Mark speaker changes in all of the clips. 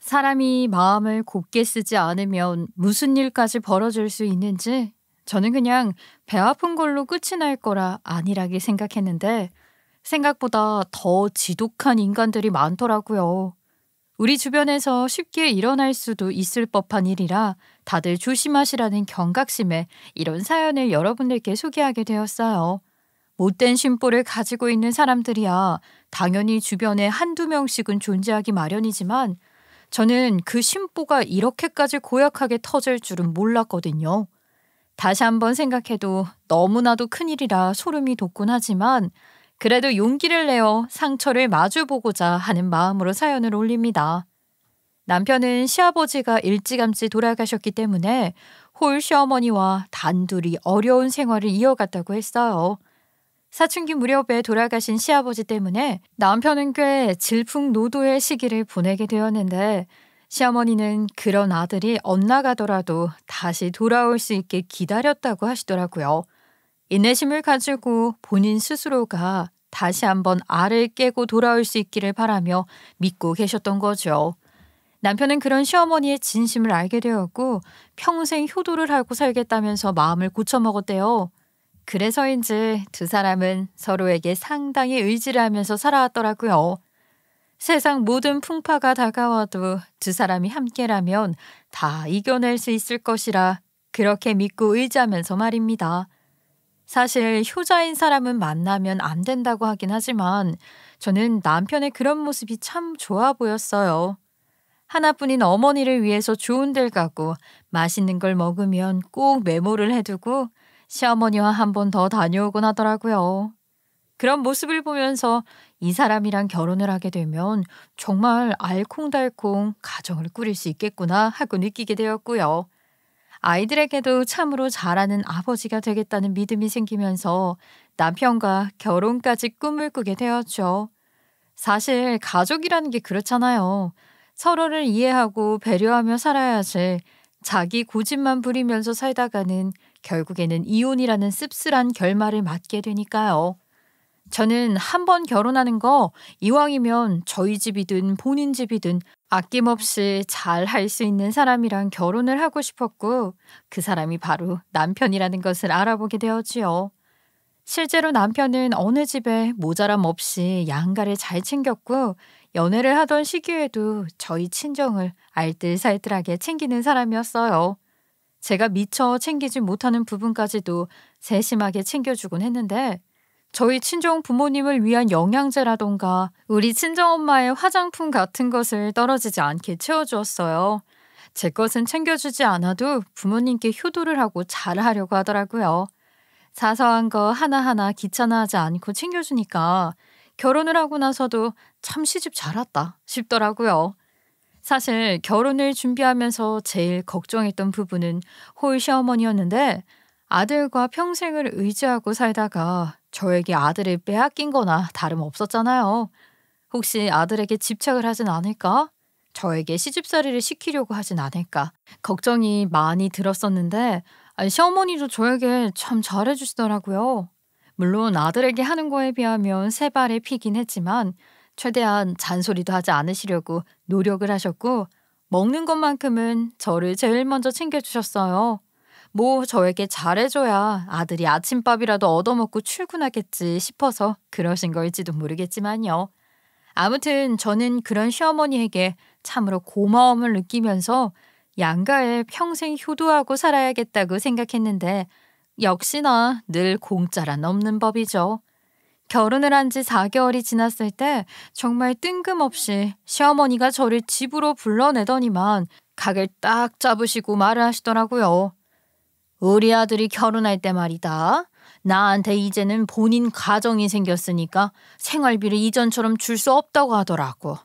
Speaker 1: 사람이 마음을 곱게 쓰지 않으면 무슨 일까지 벌어질 수 있는지 저는 그냥 배 아픈 걸로 끝이 날 거라 안일하게 생각했는데 생각보다 더 지독한 인간들이 많더라고요. 우리 주변에서 쉽게 일어날 수도 있을 법한 일이라 다들 조심하시라는 경각심에 이런 사연을 여러분들께 소개하게 되었어요. 못된 심보를 가지고 있는 사람들이야 당연히 주변에 한두 명씩은 존재하기 마련이지만 저는 그 심보가 이렇게까지 고약하게 터질 줄은 몰랐거든요. 다시 한번 생각해도 너무나도 큰일이라 소름이 돋곤 하지만 그래도 용기를 내어 상처를 마주보고자 하는 마음으로 사연을 올립니다. 남편은 시아버지가 일찌감치 돌아가셨기 때문에 홀 시어머니와 단둘이 어려운 생활을 이어갔다고 했어요. 사춘기 무렵에 돌아가신 시아버지 때문에 남편은 꽤 질풍노도의 시기를 보내게 되었는데 시어머니는 그런 아들이 엇나가더라도 다시 돌아올 수 있게 기다렸다고 하시더라고요. 인내심을 가지고 본인 스스로가 다시 한번 알을 깨고 돌아올 수 있기를 바라며 믿고 계셨던 거죠. 남편은 그런 시어머니의 진심을 알게 되었고 평생 효도를 하고 살겠다면서 마음을 고쳐먹었대요. 그래서인지 두 사람은 서로에게 상당히 의지를 하면서 살아왔더라고요. 세상 모든 풍파가 다가와도 두 사람이 함께라면 다 이겨낼 수 있을 것이라 그렇게 믿고 의지하면서 말입니다. 사실 효자인 사람은 만나면 안 된다고 하긴 하지만 저는 남편의 그런 모습이 참 좋아 보였어요. 하나뿐인 어머니를 위해서 좋은 데 가고 맛있는 걸 먹으면 꼭 메모를 해두고 시어머니와 한 번 더 다녀오곤 하더라고요. 그런 모습을 보면서 이 사람이랑 결혼을 하게 되면 정말 알콩달콩 가정을 꾸릴 수 있겠구나 하고 느끼게 되었고요. 아이들에게도 참으로 잘하는 아버지가 되겠다는 믿음이 생기면서 남편과 결혼까지 꿈을 꾸게 되었죠. 사실 가족이라는 게 그렇잖아요. 서로를 이해하고 배려하며 살아야지 자기 고집만 부리면서 살다가는 결국에는 이혼이라는 씁쓸한 결말을 맞게 되니까요. 저는 한 번 결혼하는 거 이왕이면 저희 집이든 본인 집이든 아낌없이 잘 할 수 있는 사람이랑 결혼을 하고 싶었고 그 사람이 바로 남편이라는 것을 알아보게 되었지요. 실제로 남편은 어느 집에 모자람 없이 양가를 잘 챙겼고 연애를 하던 시기에도 저희 친정을 알뜰살뜰하게 챙기는 사람이었어요. 제가 미처 챙기지 못하는 부분까지도 세심하게 챙겨주곤 했는데 저희 친정 부모님을 위한 영양제라던가 우리 친정엄마의 화장품 같은 것을 떨어지지 않게 채워주었어요. 제 것은 챙겨주지 않아도 부모님께 효도를 하고 잘하려고 하더라고요. 사소한 거 하나하나 귀찮아하지 않고 챙겨주니까 결혼을 하고 나서도 참 시집 잘 왔다 싶더라고요. 사실 결혼을 준비하면서 제일 걱정했던 부분은 홀 시어머니였는데 아들과 평생을 의지하고 살다가 저에게 아들을 빼앗긴 거나 다름없었잖아요. 혹시 아들에게 집착을 하진 않을까? 저에게 시집살이를 시키려고 하진 않을까? 걱정이 많이 들었었는데 시어머니도 저에게 참 잘해주시더라고요. 물론 아들에게 하는 거에 비하면 세 발의 피긴 했지만 최대한 잔소리도 하지 않으시려고 노력을 하셨고 먹는 것만큼은 저를 제일 먼저 챙겨주셨어요. 뭐 저에게 잘해줘야 아들이 아침밥이라도 얻어먹고 출근하겠지 싶어서 그러신 걸지도 모르겠지만요. 아무튼 저는 그런 시어머니에게 참으로 고마움을 느끼면서 양가에 평생 효도하고 살아야겠다고 생각했는데 역시나 늘 공짜란 없는 법이죠. 결혼을 한 지 4개월이 지났을 때 정말 뜬금없이 시어머니가 저를 집으로 불러내더니만 각을 딱 잡으시고 말을 하시더라고요. 우리 아들이 결혼할 때 말이다. 나한테 이제는 본인 가정이 생겼으니까 생활비를 이전처럼 줄 수 없다고 하더라고.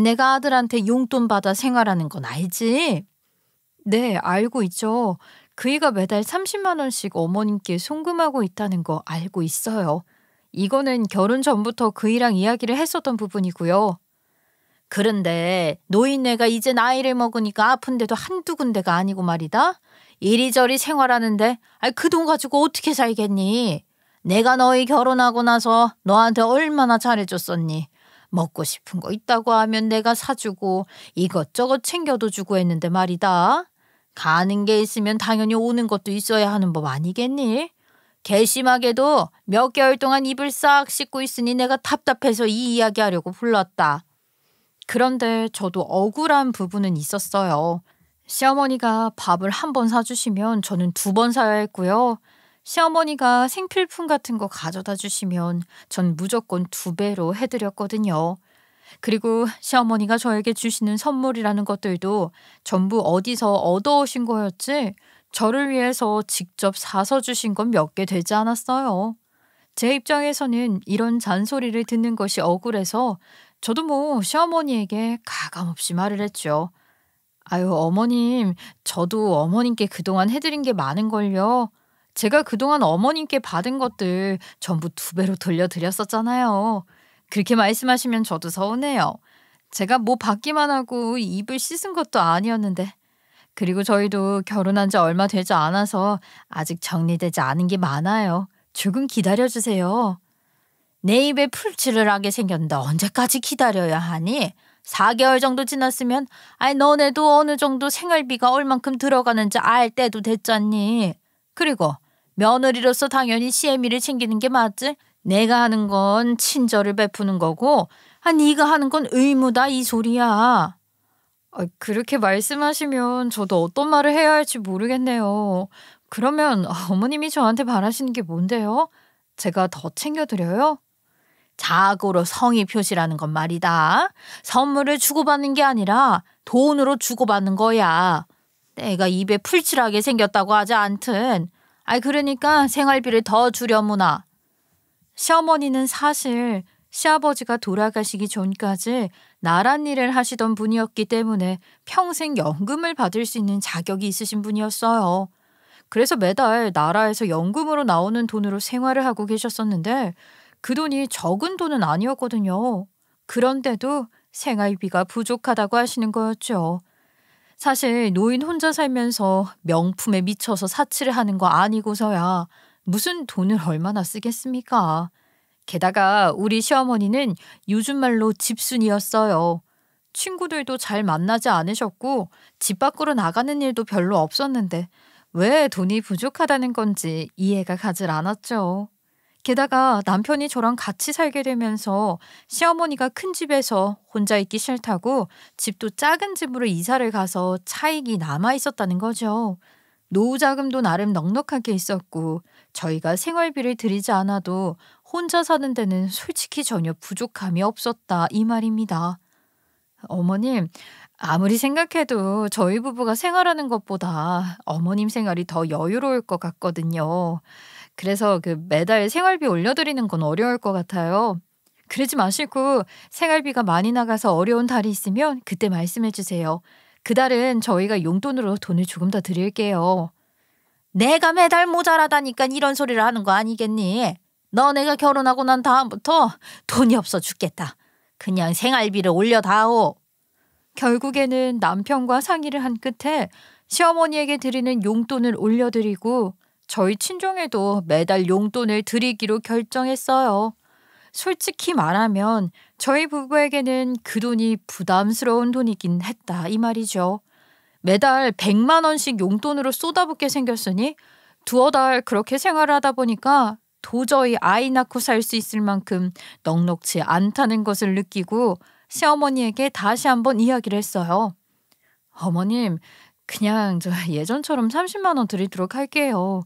Speaker 1: 내가 아들한테 용돈 받아 생활하는 건 알지? 네, 알고 있죠. 그이가 매달 30만 원씩 어머님께 송금하고 있다는 거 알고 있어요. 이거는 결혼 전부터 그이랑 이야기를 했었던 부분이고요. 그런데 노인네가 이제 나이를 먹으니까 아픈데도 한두 군데가 아니고 말이다. 이리저리 생활하는데 그 돈 가지고 어떻게 살겠니? 내가 너희 결혼하고 나서 너한테 얼마나 잘해줬었니? 먹고 싶은 거 있다고 하면 내가 사주고 이것저것 챙겨도 주고 했는데 말이다. 가는 게 있으면 당연히 오는 것도 있어야 하는 법 아니겠니? 괘씸하게도 몇 개월 동안 입을 싹 씻고 있으니 내가 답답해서 이 이야기하려고 불렀다. 그런데 저도 억울한 부분은 있었어요. 시어머니가 밥을 한 번 사주시면 저는 2번 사야 했고요. 시어머니가 생필품 같은 거 가져다 주시면 전 무조건 2배로 해드렸거든요. 그리고 시어머니가 저에게 주시는 선물이라는 것들도 전부 어디서 얻어오신 거였지 저를 위해서 직접 사서 주신 건 몇 개 되지 않았어요. 제 입장에서는 이런 잔소리를 듣는 것이 억울해서 저도 뭐 시어머니에게 가감없이 말을 했죠. 아유, 어머님, 저도 어머님께 그동안 해드린 게 많은걸요. 제가 그동안 어머님께 받은 것들 전부 2배로 돌려드렸었잖아요. 그렇게 말씀하시면 저도 서운해요. 제가 뭐 받기만 하고 입을 씻은 것도 아니었는데. 그리고 저희도 결혼한 지 얼마 되지 않아서 아직 정리되지 않은 게 많아요. 조금 기다려주세요. 내 입에 풀칠을 하게 생겼는데 언제까지 기다려야 하니? 4개월 정도 지났으면 너네도 어느 정도 생활비가 얼만큼 들어가는지 알 때도 됐잖니. 그리고 며느리로서 당연히 시애미를 챙기는 게 맞지? 내가 하는 건 친절을 베푸는 거고 네가 하는 건 의무다 이 소리야. 그렇게 말씀하시면 저도 어떤 말을 해야 할지 모르겠네요. 그러면 어머님이 저한테 바라시는 게 뭔데요? 제가 더 챙겨드려요? 자고로 성의 표시라는 건 말이다. 선물을 주고받는 게 아니라 돈으로 주고받는 거야. 내가 입에 풀칠하게 생겼다고 하지 않든. 그러니까 생활비를 더 주려무나. 시어머니는 사실 시아버지가 돌아가시기 전까지 나란 일을 하시던 분이었기 때문에 평생 연금을 받을 수 있는 자격이 있으신 분이었어요. 그래서 매달 나라에서 연금으로 나오는 돈으로 생활을 하고 계셨었는데 그 돈이 적은 돈은 아니었거든요. 그런데도 생활비가 부족하다고 하시는 거였죠. 사실 노인 혼자 살면서 명품에 미쳐서 사치를 하는 거 아니고서야 무슨 돈을 얼마나 쓰겠습니까? 게다가 우리 시어머니는 요즘 말로 집순이었어요. 친구들도 잘 만나지 않으셨고 집 밖으로 나가는 일도 별로 없었는데 왜 돈이 부족하다는 건지 이해가 가질 않았죠. 게다가 남편이 저랑 같이 살게 되면서 시어머니가 큰 집에서 혼자 있기 싫다고 집도 작은 집으로 이사를 가서 차익이 남아 있었다는 거죠. 노후 자금도 나름 넉넉하게 있었고 저희가 생활비를 들이지 않아도 혼자 사는 데는 솔직히 전혀 부족함이 없었다 이 말입니다. 어머님, 아무리 생각해도 저희 부부가 생활하는 것보다 어머님 생활이 더 여유로울 것 같거든요. 그래서 매달 생활비 올려드리는 건 어려울 것 같아요. 그러지 마시고 생활비가 많이 나가서 어려운 달이 있으면 그때 말씀해 주세요. 그 달은 저희가 용돈으로 돈을 조금 더 드릴게요. 내가 매달 모자라다니까 이런 소리를 하는 거 아니겠니? 너네가 결혼하고 난 다음부터 돈이 없어 죽겠다. 그냥 생활비를 올려다오. 결국에는 남편과 상의를 한 끝에 시어머니에게 드리는 용돈을 올려드리고 저희 친정에도 매달 용돈을 드리기로 결정했어요. 솔직히 말하면 저희 부부에게는 그 돈이 부담스러운 돈이긴 했다 이 말이죠. 매달 100만 원씩 용돈으로 쏟아붓게 생겼으니 2달 그렇게 생활을 하다 보니까 도저히 아이 낳고 살 수 있을 만큼 넉넉지 않다는 것을 느끼고 시어머니에게 다시 한번 이야기를 했어요. 어머님, 그냥 저 예전처럼 30만 원 드리도록 할게요.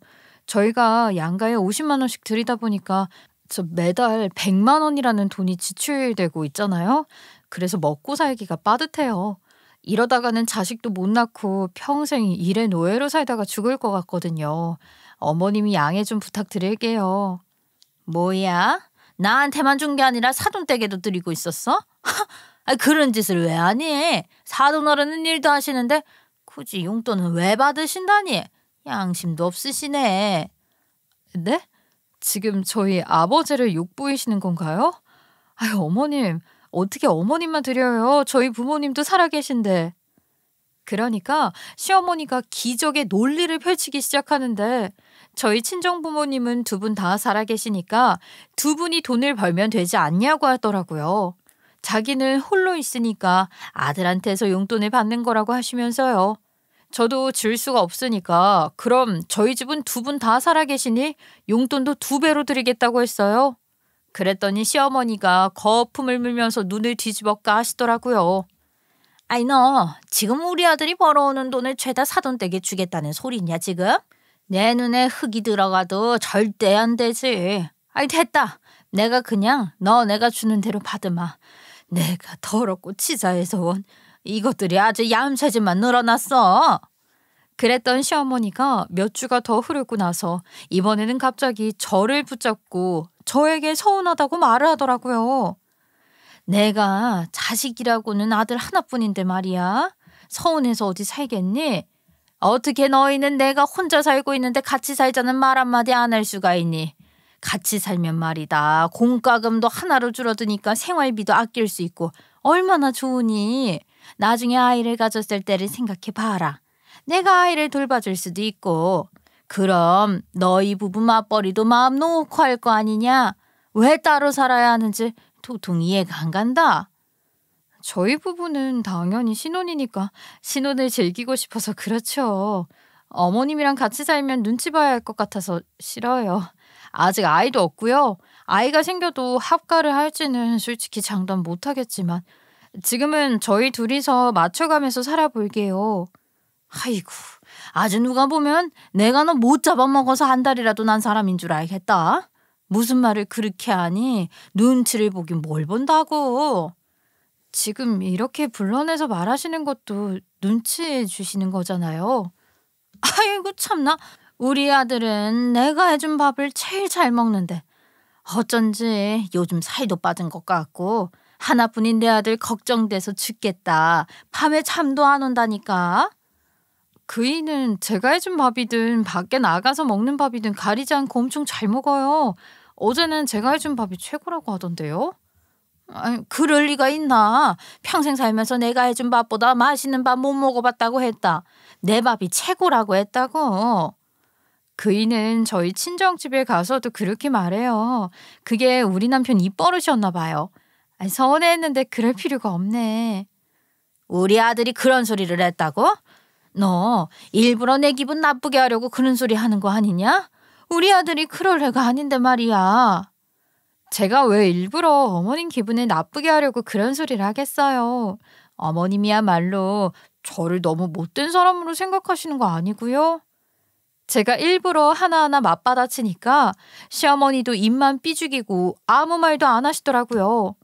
Speaker 1: 저희가 양가에 50만 원씩 드리다 보니까 저 매달 100만 원이라는 돈이 지출되고 있잖아요. 그래서 먹고 살기가 빠듯해요. 이러다가는 자식도 못 낳고 평생 일의 노예로 살다가 죽을 것 같거든요. 어머님이 양해 좀 부탁드릴게요. 뭐야? 나한테만 준 게 아니라 사돈댁에도 드리고 있었어? 그런 짓을 왜 하니? 사돈 어른은 일도 하시는데 굳이 용돈은 왜 받으신다니? 양심도 없으시네. 네? 지금 저희 아버지를 욕보이시는 건가요? 어머님, 어떻게 어머님만 드려요? 저희 부모님도 살아계신데. 그러니까 시어머니가 기적의 논리를 펼치기 시작하는데 저희 친정부모님은 2분 다 살아계시니까 2분이 돈을 벌면 되지 않냐고 하더라고요. 자기는 홀로 있으니까 아들한테서 용돈을 받는 거라고 하시면서요. 저도 질 수가 없으니까 그럼 저희 집은 두 분 다 살아계시니 용돈도 2배로 드리겠다고 했어요. 그랬더니 시어머니가 거품을 물면서 눈을 뒤집어 까시더라고요. 아이 너 지금 우리 아들이 벌어오는 돈을 죄다 사돈댁에 주겠다는 소리냐 지금? 내 눈에 흙이 들어가도 절대 안 되지. 아이 됐다. 내가 그냥 너네가 주는 대로 받으마. 내가 더럽고 치사해서 온 이것들이 아주 얌체지만 늘어났어. 그랬던 시어머니가 몇 주가 더 흐르고 나서 이번에는 갑자기 저를 붙잡고 저에게 서운하다고 말을 하더라고요. 내가 자식이라고는 아들 하나뿐인데 말이야. 서운해서 어디 살겠니? 어떻게 너희는 내가 혼자 살고 있는데 같이 살자는 말 한마디 안 할 수가 있니? 같이 살면 말이다. 공과금도 하나로 줄어드니까 생활비도 아낄 수 있고 얼마나 좋으니. 나중에 아이를 가졌을 때를 생각해 봐라. 내가 아이를 돌봐줄 수도 있고. 그럼 너희 부부 맞벌이도 마음 놓고 할 거 아니냐? 왜 따로 살아야 하는지 도통 이해가 안 간다. 저희 부부는 당연히 신혼이니까 신혼을 즐기고 싶어서 그렇죠. 어머님이랑 같이 살면 눈치 봐야 할 것 같아서 싫어요. 아직 아이도 없고요. 아이가 생겨도 합가를 할지는 솔직히 장담 못하겠지만 지금은 저희 둘이서 맞춰가면서 살아볼게요. 아이고, 아주 누가 보면 내가 너 못 잡아먹어서 한 달이라도 난 사람인 줄 알겠다. 무슨 말을 그렇게 하니? 눈치를 보긴 뭘 본다고. 지금 이렇게 불러내서 말하시는 것도 눈치 주시는 거잖아요. 아이고 참나. 우리 아들은 내가 해준 밥을 제일 잘 먹는데 어쩐지 요즘 살도 빠진 것 같고 하나뿐인 내 아들 걱정돼서 죽겠다. 밤에 잠도 안 온다니까. 그이는 제가 해준 밥이든 밖에 나가서 먹는 밥이든 가리지 않고 엄청 잘 먹어요. 어제는 제가 해준 밥이 최고라고 하던데요. 아니, 그럴 리가 있나. 평생 살면서 내가 해준 밥보다 맛있는 밥 못 먹어봤다고 했다. 내 밥이 최고라고 했다고. 그이는 저희 친정집에 가서도 그렇게 말해요. 그게 우리 남편 입버릇이었나 봐요. 아니, 서운해했는데 그럴 필요가 없네. 우리 아들이 그런 소리를 했다고? 너 일부러 내 기분 나쁘게 하려고 그런 소리 하는 거 아니냐? 우리 아들이 그럴 애가 아닌데 말이야. 제가 왜 일부러 어머님 기분을 나쁘게 하려고 그런 소리를 하겠어요. 어머님이야말로 저를 너무 못된 사람으로 생각하시는 거 아니고요. 제가 일부러 하나하나 맞받아치니까 시어머니도 입만 삐죽이고 아무 말도 안 하시더라고요.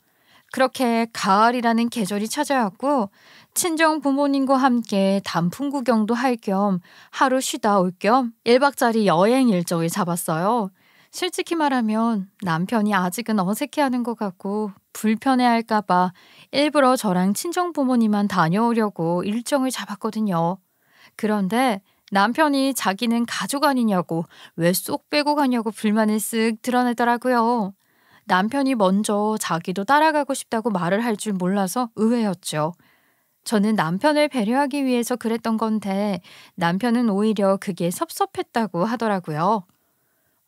Speaker 1: 그렇게 가을이라는 계절이 찾아왔고 친정 부모님과 함께 단풍 구경도 할 겸 하루 쉬다 올 겸 1박짜리 여행 일정을 잡았어요. 솔직히 말하면 남편이 아직은 어색해하는 것 같고 불편해할까 봐 일부러 저랑 친정 부모님만 다녀오려고 일정을 잡았거든요. 그런데 남편이 자기는 가족 아니냐고 왜 쏙 빼고 가냐고 불만을 쓱 드러내더라고요. 남편이 먼저 자기도 따라가고 싶다고 말을 할 줄 몰라서 의외였죠. 저는 남편을 배려하기 위해서 그랬던 건데 남편은 오히려 그게 섭섭했다고 하더라고요.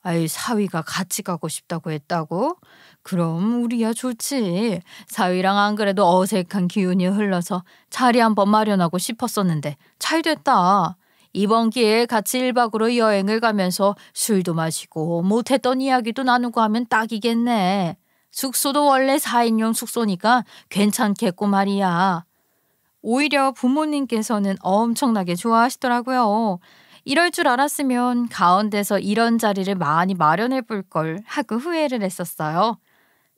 Speaker 1: 아이, 사위가 같이 가고 싶다고 했다고? 그럼 우리야 좋지. 사위랑 안 그래도 어색한 기운이 흘러서 자리 한번 마련하고 싶었었는데 잘 됐다. 이번 기회에 같이 1박으로 여행을 가면서 술도 마시고 못했던 이야기도 나누고 하면 딱이겠네. 숙소도 원래 4인용 숙소니까 괜찮겠고 말이야. 오히려 부모님께서는 엄청나게 좋아하시더라고요. 이럴 줄 알았으면 가운데서 이런 자리를 많이 마련해 볼 걸 하고 후회를 했었어요.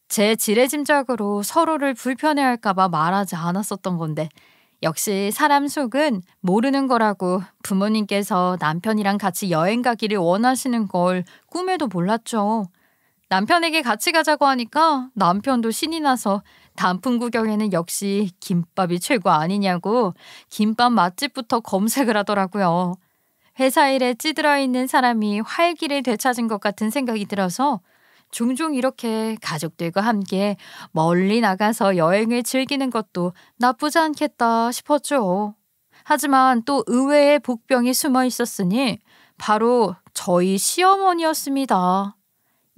Speaker 1: 제 지레짐작으로 서로를 불편해할까 봐 말하지 않았었던 건데 역시 사람 속은 모르는 거라고 부모님께서 남편이랑 같이 여행 가기를 원하시는 걸 꿈에도 몰랐죠. 남편에게 같이 가자고 하니까 남편도 신이 나서 단풍 구경에는 역시 김밥이 최고 아니냐고 김밥 맛집부터 검색을 하더라고요. 회사 일에 찌들어 있는 사람이 활기를 되찾은 것 같은 생각이 들어서 종종 이렇게 가족들과 함께 멀리 나가서 여행을 즐기는 것도 나쁘지 않겠다 싶었죠. 하지만 또 의외의 복병이 숨어 있었으니 바로 저희 시어머니였습니다.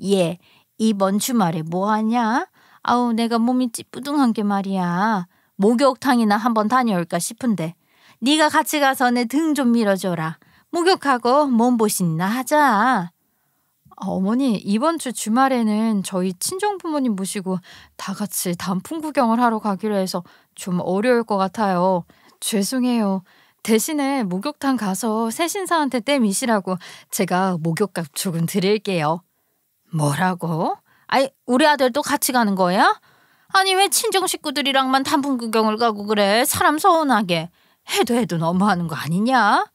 Speaker 1: 얘, 이번 주말에 뭐 하냐?
Speaker 2: 아우 내가 몸이 찌뿌둥한 게 말이야. 목욕탕이나 한번 다녀올까 싶은데 네가 같이 가서 내 등 좀 밀어줘라. 목욕하고 몸보신이나 하자.
Speaker 1: 어머니, 이번 주 주말에는 저희 친정 부모님 모시고 다 같이 단풍 구경을 하러 가기로 해서 좀 어려울 것 같아요. 죄송해요. 대신에 목욕탕 가서 새신사한테 때 미시라고 제가 목욕값 조금 드릴게요.
Speaker 2: 뭐라고? 아이 우리 아들도 같이 가는 거야? 아니 왜 친정 식구들이랑만 단풍 구경을 가고 그래? 사람 서운하게. 해도 너무하는 거 아니냐?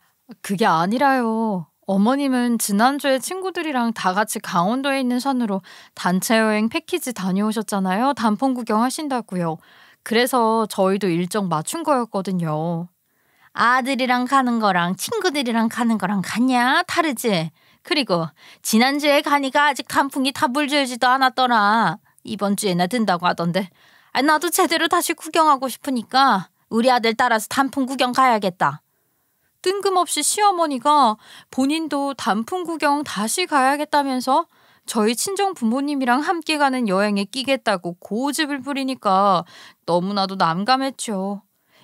Speaker 1: 그게 아니라요. 어머님은 지난주에 친구들이랑 다 같이 강원도에 있는 산으로 단체 여행 패키지 다녀오셨잖아요. 단풍 구경하신다고요. 그래서 저희도 일정 맞춘 거였거든요.
Speaker 2: 아들이랑 가는 거랑 친구들이랑 가는 거랑 같냐? 다르지? 그리고 지난주에 가니까 아직 단풍이 다 물들지도 않았더라. 이번 주에나 든다고 하던데. 나도 제대로 다시 구경하고 싶으니까 우리 아들 따라서 단풍 구경 가야겠다.
Speaker 1: 뜬금없이 시어머니가 본인도 단풍 구경 다시 가야겠다면서 저희 친정 부모님이랑 함께 가는 여행에 끼겠다고 고집을 부리니까 너무나도 난감했죠.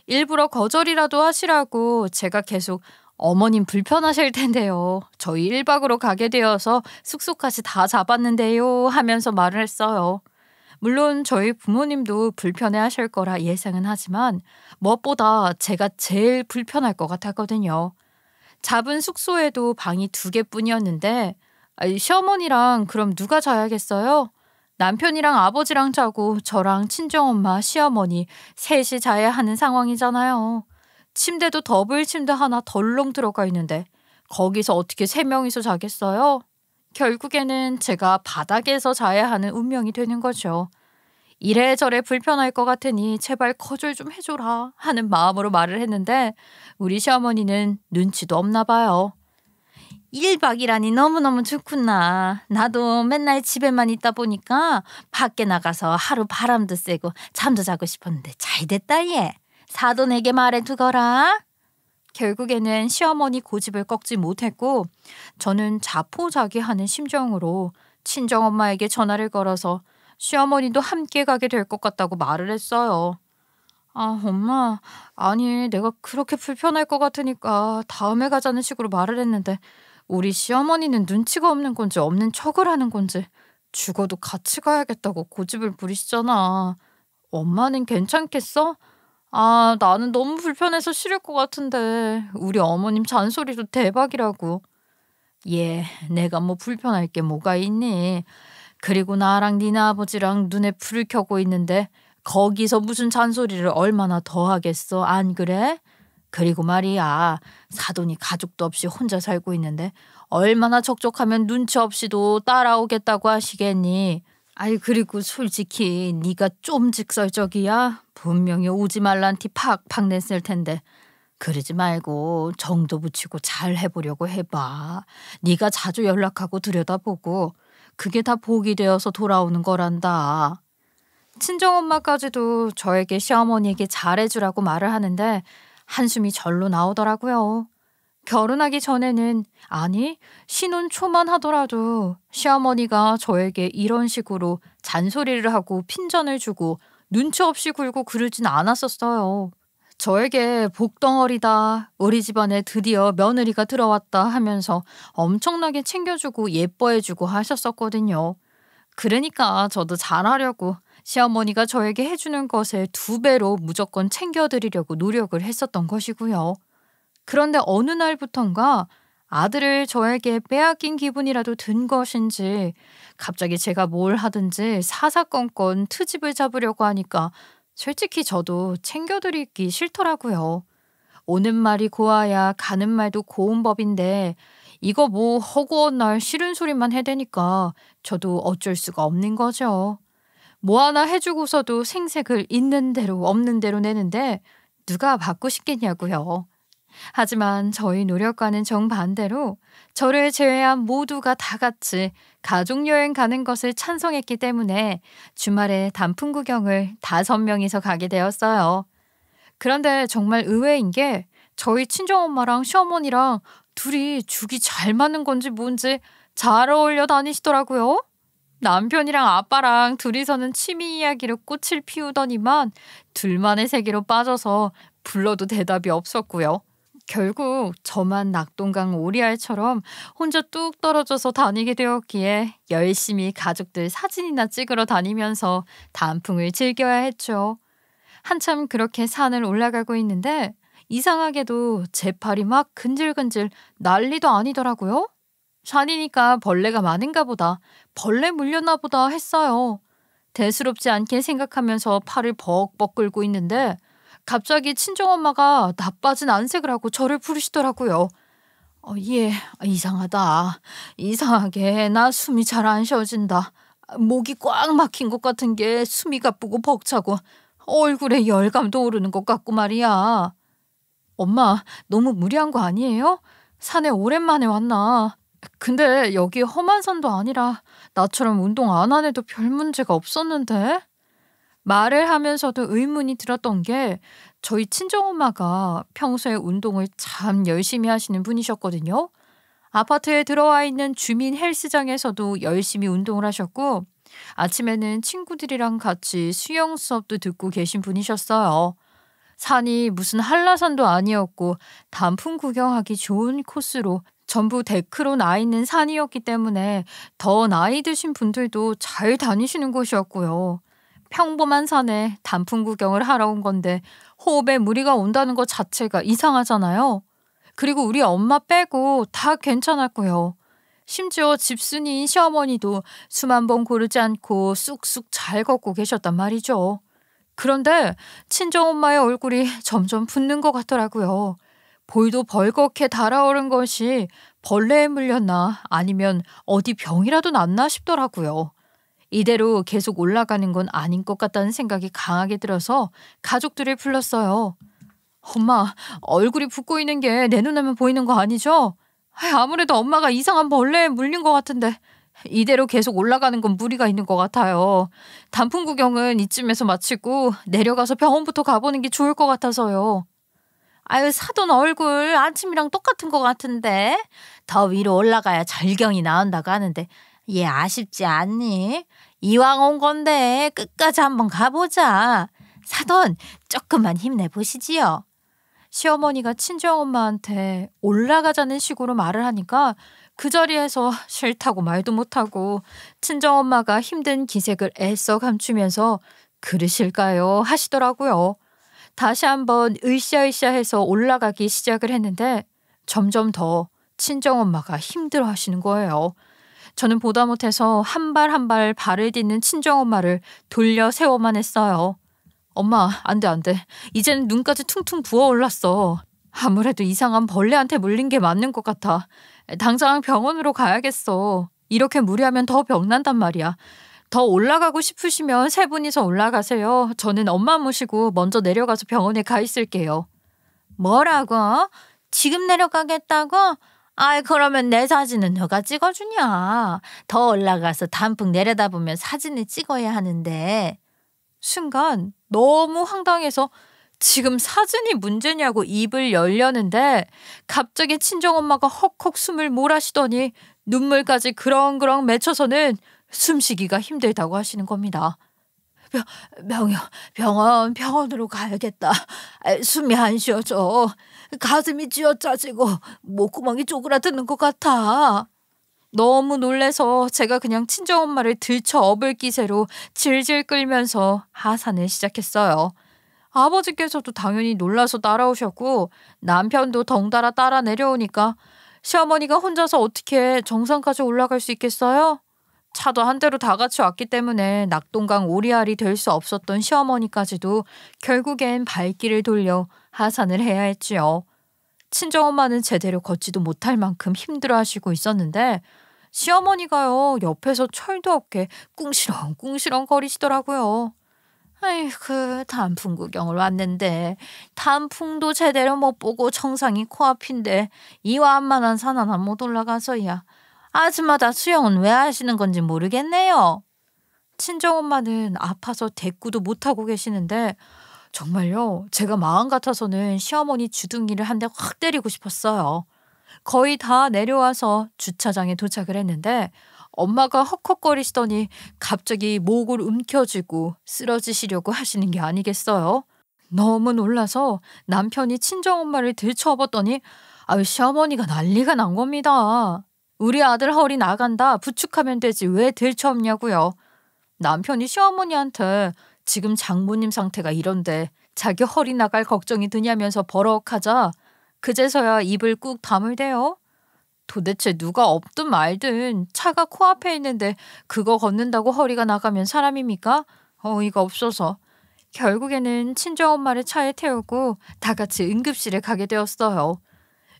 Speaker 1: 일부러 거절이라도 하시라고 제가 계속 어머님 불편하실 텐데요. 저희 1박으로 가게 되어서 숙소까지 다 잡았는데요 하면서 말을 했어요. 물론 저희 부모님도 불편해 하실 거라 예상은 하지만 무엇보다 제가 제일 불편할 것 같았거든요. 잡은 숙소에도 방이 2개뿐이었는데 시어머니랑 그럼 누가 자야겠어요? 남편이랑 아버지랑 자고 저랑 친정엄마, 시어머니 셋이 자야 하는 상황이잖아요. 침대도 더블 침대 하나 덜렁 들어가 있는데 거기서 어떻게 3명이서 자겠어요? 결국에는 제가 바닥에서 자야 하는 운명이 되는 거죠. 이래저래 불편할 것 같으니 제발 거절 좀 해줘라 하는 마음으로 말을 했는데 우리 시어머니는 눈치도 없나 봐요.
Speaker 2: 1박이라니 너무너무 좋구나. 나도 맨날 집에만 있다 보니까 밖에 나가서 하루 바람도 쐬고 잠도 자고 싶었는데 잘 됐다 얘. 사돈에게 말해두거라.
Speaker 1: 결국에는 시어머니 고집을 꺾지 못했고 저는 자포자기하는 심정으로 친정엄마에게 전화를 걸어서 시어머니도 함께 가게 될 것 같다고 말을 했어요. 아, 엄마, 아니 내가 그렇게 불편할 것 같으니까 다음에 가자는 식으로 말을 했는데 우리 시어머니는 눈치가 없는 건지 없는 척을 하는 건지 죽어도 같이 가야겠다고 고집을 부리시잖아. 엄마는 괜찮겠어? 아, 나는 너무 불편해서 싫을 것 같은데 우리 어머님 잔소리도 대박이라고. 얘, 내가 뭐 불편할 게 뭐가 있니? 그리고 나랑 니네 아버지랑 눈에 불을 켜고 있는데 거기서 무슨 잔소리를 얼마나 더 하겠어, 안 그래? 그리고 말이야, 사돈이 가족도 없이 혼자 살고 있는데 얼마나 적적하면 눈치 없이도 따라오겠다고 하시겠니? 아이, 그리고 솔직히 네가 좀 직설적이야? 분명히 오지 말란 티 팍팍 냈을 텐데 그러지 말고 정도 붙이고 잘 해보려고 해봐. 네가 자주 연락하고 들여다보고 그게 다 복이 되어서 돌아오는 거란다. 친정엄마까지도 저에게 시어머니에게 잘해주라고 말을 하는데 한숨이 절로 나오더라고요. 결혼하기 전에는, 아니 신혼 초만 하더라도 시어머니가 저에게 이런 식으로 잔소리를 하고 핀잔을 주고 눈치 없이 굴고 그러진 않았었어요. 저에게 복덩어리다, 우리 집안에 드디어 며느리가 들어왔다 하면서 엄청나게 챙겨주고 예뻐해주고 하셨었거든요. 그러니까 저도 잘하려고 시어머니가 저에게 해주는 것에 2배로 무조건 챙겨드리려고 노력을 했었던 것이고요. 그런데 어느 날부턴가 아들을 저에게 빼앗긴 기분이라도 든 것인지 갑자기 제가 뭘 하든지 사사건건 트집을 잡으려고 하니까 솔직히 저도 챙겨드리기 싫더라고요. 오는 말이 고와야 가는 말도 고운 법인데 이거 뭐 허구한 날 싫은 소리만 해대니까 저도 어쩔 수가 없는 거죠. 뭐 하나 해주고서도 생색을 있는 대로 없는 대로 내는데 누가 받고 싶겠냐고요. 하지만 저희 노력과는 정반대로 저를 제외한 모두가 다 같이 가족여행 가는 것을 찬성했기 때문에 주말에 단풍 구경을 5명이서 가게 되었어요. 그런데 정말 의외인 게 저희 친정엄마랑 시어머니랑 둘이 죽이 잘 맞는 건지 뭔지 잘 어울려 다니시더라고요. 남편이랑 아빠랑 둘이서는 취미 이야기로 꽃을 피우더니만 둘만의 세계로 빠져서 불러도 대답이 없었고요. 결국 저만 낙동강 오리알처럼 혼자 뚝 떨어져서 다니게 되었기에 열심히 가족들 사진이나 찍으러 다니면서 단풍을 즐겨야 했죠. 한참 그렇게 산을 올라가고 있는데 이상하게도 제 팔이 막 근질근질 난리도 아니더라고요. 산이니까 벌레가 많은가 보다, 벌레 물렸나 보다 했어요. 대수롭지 않게 생각하면서 팔을 벅벅 끌고 있는데 갑자기 친정엄마가 나빠진 안색을 하고 저를 부르시더라고요. 예, 이상하다. 이상하게 나 숨이 잘 안 쉬어진다. 목이 꽉 막힌 것 같은 게 숨이 가쁘고 벅차고 얼굴에 열감도 오르는 것 같고 말이야. 엄마, 너무 무리한 거 아니에요? 산에 오랜만에 왔나? 근데 여기 험한 산도 아니라 나처럼 운동 안 한 애도 별 문제가 없었는데? 말을 하면서도 의문이 들었던 게 저희 친정엄마가 평소에 운동을 참 열심히 하시는 분이셨거든요. 아파트에 들어와 있는 주민 헬스장에서도 열심히 운동을 하셨고 아침에는 친구들이랑 같이 수영 수업도 듣고 계신 분이셨어요. 산이 무슨 한라산도 아니었고 단풍 구경하기 좋은 코스로 전부 데크로 나 있는 산이었기 때문에 더 나이 드신 분들도 잘 다니시는 곳이었고요. 평범한 산에 단풍 구경을 하러 온 건데 호흡에 무리가 온다는 것 자체가 이상하잖아요. 그리고 우리 엄마 빼고 다 괜찮았고요. 심지어 집순이인 시어머니도 숨 한 번 고르지 않고 쑥쑥 잘 걷고 계셨단 말이죠. 그런데 친정엄마의 얼굴이 점점 붓는 것 같더라고요. 볼도 벌겋게 달아오른 것이 벌레에 물렸나 아니면 어디 병이라도 났나 싶더라고요. 이대로 계속 올라가는 건 아닌 것 같다는 생각이 강하게 들어서 가족들을 불렀어요. 엄마, 얼굴이 붓고 있는 게 내 눈에만 보이는 거 아니죠? 아무래도 엄마가 이상한 벌레에 물린 것 같은데 이대로 계속 올라가는 건 무리가 있는 것 같아요. 단풍 구경은 이쯤에서 마치고 내려가서 병원부터 가보는 게 좋을 것 같아서요.
Speaker 2: 아유, 사돈 얼굴 아침이랑 똑같은 것 같은데 더 위로 올라가야 절경이 나온다고 하는데 얘 아쉽지 않니? 이왕 온 건데 끝까지 한번 가보자. 사돈 조금만 힘내보시지요.
Speaker 1: 시어머니가 친정엄마한테 올라가자는 식으로 말을 하니까 그 자리에서 싫다고 말도 못하고 친정엄마가 힘든 기색을 애써 감추면서 그러실까요? 하시더라고요. 다시 한번 으쌰으쌰해서 올라가기 시작을 했는데 점점 더 친정엄마가 힘들어 하시는 거예요. 저는 보다 못해서 한 발 한 발 발을 딛는 친정엄마를 돌려 세워만 했어요. 엄마, 안 돼, 안 돼. 이제는 눈까지 퉁퉁 부어올랐어. 아무래도 이상한 벌레한테 물린 게 맞는 것 같아. 당장 병원으로 가야겠어. 이렇게 무리하면 더 병난단 말이야. 더 올라가고 싶으시면 세 분이서 올라가세요. 저는 엄마 모시고 먼저 내려가서 병원에 가 있을게요.
Speaker 2: 뭐라고? 지금 내려가겠다고? 아이, 그러면 내 사진은 누가 찍어주냐? 더 올라가서 단풍 내려다보면 사진을 찍어야 하는데.
Speaker 1: 순간 너무 황당해서 지금 사진이 문제냐고 입을 열려는데 갑자기 친정엄마가 헉헉 숨을 몰아쉬더니 눈물까지 그렁그렁 맺혀서는 숨쉬기가 힘들다고 하시는 겁니다.
Speaker 2: 병원으로 가야겠다. 숨이 안 쉬어져. 가슴이 쥐어짜지고 목구멍이 쪼그라드는 것 같아.
Speaker 1: 너무 놀래서 제가 그냥 친정엄마를 들쳐 업을 기세로 질질 끌면서 하산을 시작했어요. 아버지께서도 당연히 놀라서 따라오셨고 남편도 덩달아 따라 내려오니까 시어머니가 혼자서 어떻게 정상까지 올라갈 수 있겠어요? 차도 한 대로 다 같이 왔기 때문에 낙동강 오리알이 될 수 없었던 시어머니까지도 결국엔 발길을 돌려 하산을 해야 했지요. 친정엄마는 제대로 걷지도 못할 만큼 힘들어하시고 있었는데 시어머니가요 옆에서 철도 없게 꿍시렁꿍시렁 거리시더라고요.
Speaker 2: 아이고, 단풍 구경을 왔는데 단풍도 제대로 못 보고 정상이 코앞인데 이완만한 산 하나 못 올라가서야. 아줌마다 수영은 왜 하시는 건지 모르겠네요.
Speaker 1: 친정엄마는 아파서 대꾸도 못하고 계시는데 정말요 제가 마음 같아서는 시어머니 주둥이를 한 대 확 때리고 싶었어요. 거의 다 내려와서 주차장에 도착을 했는데 엄마가 헉헉거리시더니 갑자기 목을 움켜쥐고 쓰러지시려고 하시는 게 아니겠어요? 너무 놀라서 남편이 친정엄마를 들쳐업었더니 시어머니가 난리가 난 겁니다. 우리 아들 허리 나간다 부축하면 되지 왜 들쳐업냐고요. 남편이 시어머니한테 지금 장모님 상태가 이런데 자기 허리 나갈 걱정이 드냐면서 버럭하자 그제서야 입을 꾹 다물대요. 도대체 누가 없든 말든 차가 코앞에 있는데 그거 걷는다고 허리가 나가면 사람입니까? 어이가 없어서 결국에는 친정엄마를 차에 태우고 다 같이 응급실에 가게 되었어요.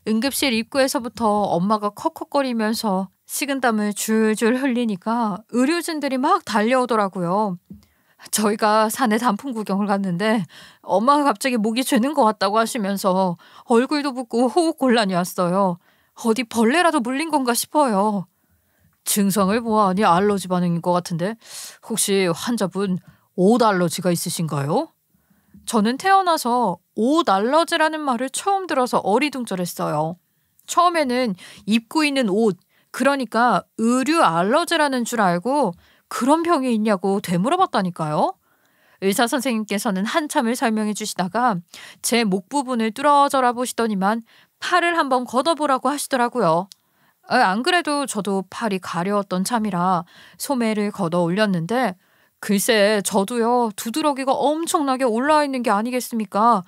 Speaker 1: 응급실 입구에서부터 엄마가 컥컥거리면서 식은땀을 줄줄 흘리니까 의료진들이 막 달려오더라고요. 저희가 산에 단풍 구경을 갔는데 엄마가 갑자기 목이 죄는 것 같다고 하시면서 얼굴도 붓고 호흡곤란이 왔어요. 어디 벌레라도 물린 건가 싶어요. 증상을 보아하니 알러지 반응인 것 같은데 혹시 환자분 옷 알러지가 있으신가요? 저는 태어나서 옷 알러지라는 말을 처음 들어서 어리둥절했어요. 처음에는 입고 있는 옷, 그러니까 의류 알러지라는 줄 알고 그런 병이 있냐고 되물어봤다니까요. 의사 선생님께서는 한참을 설명해 주시다가 제 목 부분을 뚫어져라 보시더니만 팔을 한번 걷어보라고 하시더라고요. 안 그래도 저도 팔이 가려웠던 참이라 소매를 걷어 올렸는데 글쎄 저도요 두드러기가 엄청나게 올라와 있는 게 아니겠습니까?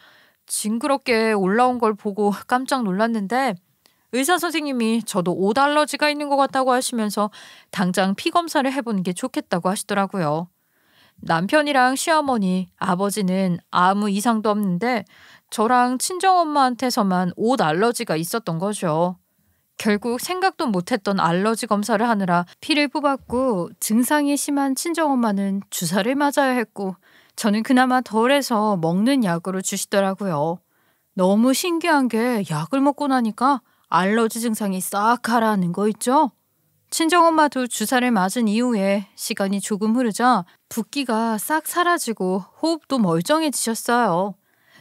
Speaker 1: 징그럽게 올라온 걸 보고 깜짝 놀랐는데 의사 선생님이 저도 옷 알러지가 있는 것 같다고 하시면서 당장 피 검사를 해보는 게 좋겠다고 하시더라고요. 남편이랑 시어머니, 아버지는 아무 이상도 없는데 저랑 친정엄마한테서만 옷 알러지가 있었던 거죠. 결국 생각도 못했던 알러지 검사를 하느라 피를 뽑았고 증상이 심한 친정엄마는 주사를 맞아야 했고 저는 그나마 덜해서 먹는 약으로 주시더라고요. 너무 신기한 게 약을 먹고 나니까 알러지 증상이 싹 가라앉는 거 있죠? 친정엄마도 주사를 맞은 이후에 시간이 조금 흐르자 붓기가 싹 사라지고 호흡도 멀쩡해지셨어요.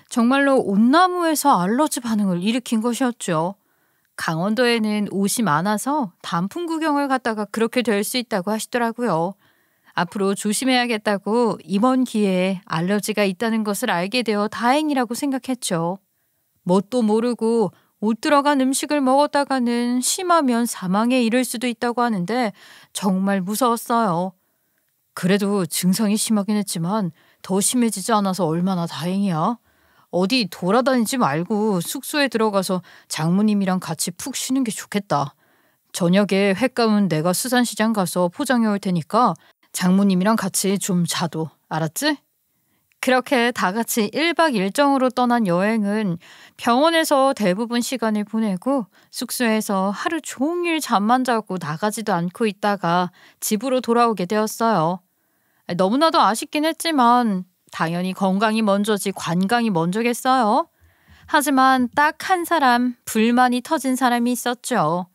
Speaker 1: 정말로 온나무에서 알러지 반응을 일으킨 것이었죠. 강원도에는 옷이 많아서 단풍 구경을 갔다가 그렇게 될 수 있다고 하시더라고요. 앞으로 조심해야겠다고 이번 기회에 알러지가 있다는 것을 알게 되어 다행이라고 생각했죠. 뭣도 모르고 옷 들어간 음식을 먹었다가는 심하면 사망에 이를 수도 있다고 하는데 정말 무서웠어요. 그래도 증상이 심하긴 했지만 더 심해지지 않아서 얼마나 다행이야. 어디 돌아다니지 말고 숙소에 들어가서 장모님이랑 같이 푹 쉬는 게 좋겠다. 저녁에 횟감은 내가 수산시장 가서 포장해 올 테니까 장모님이랑 같이 좀 자도. 알았지? 그렇게 다 같이 1박 1정으로 떠난 여행은 병원에서 대부분 시간을 보내고 숙소에서 하루 종일 잠만 자고 나가지도 않고 있다가 집으로 돌아오게 되었어요. 너무나도 아쉽긴 했지만 당연히 건강이 먼저지 관광이 먼저겠어요. 하지만 딱 한 사람 불만이 터진 사람이 있었죠.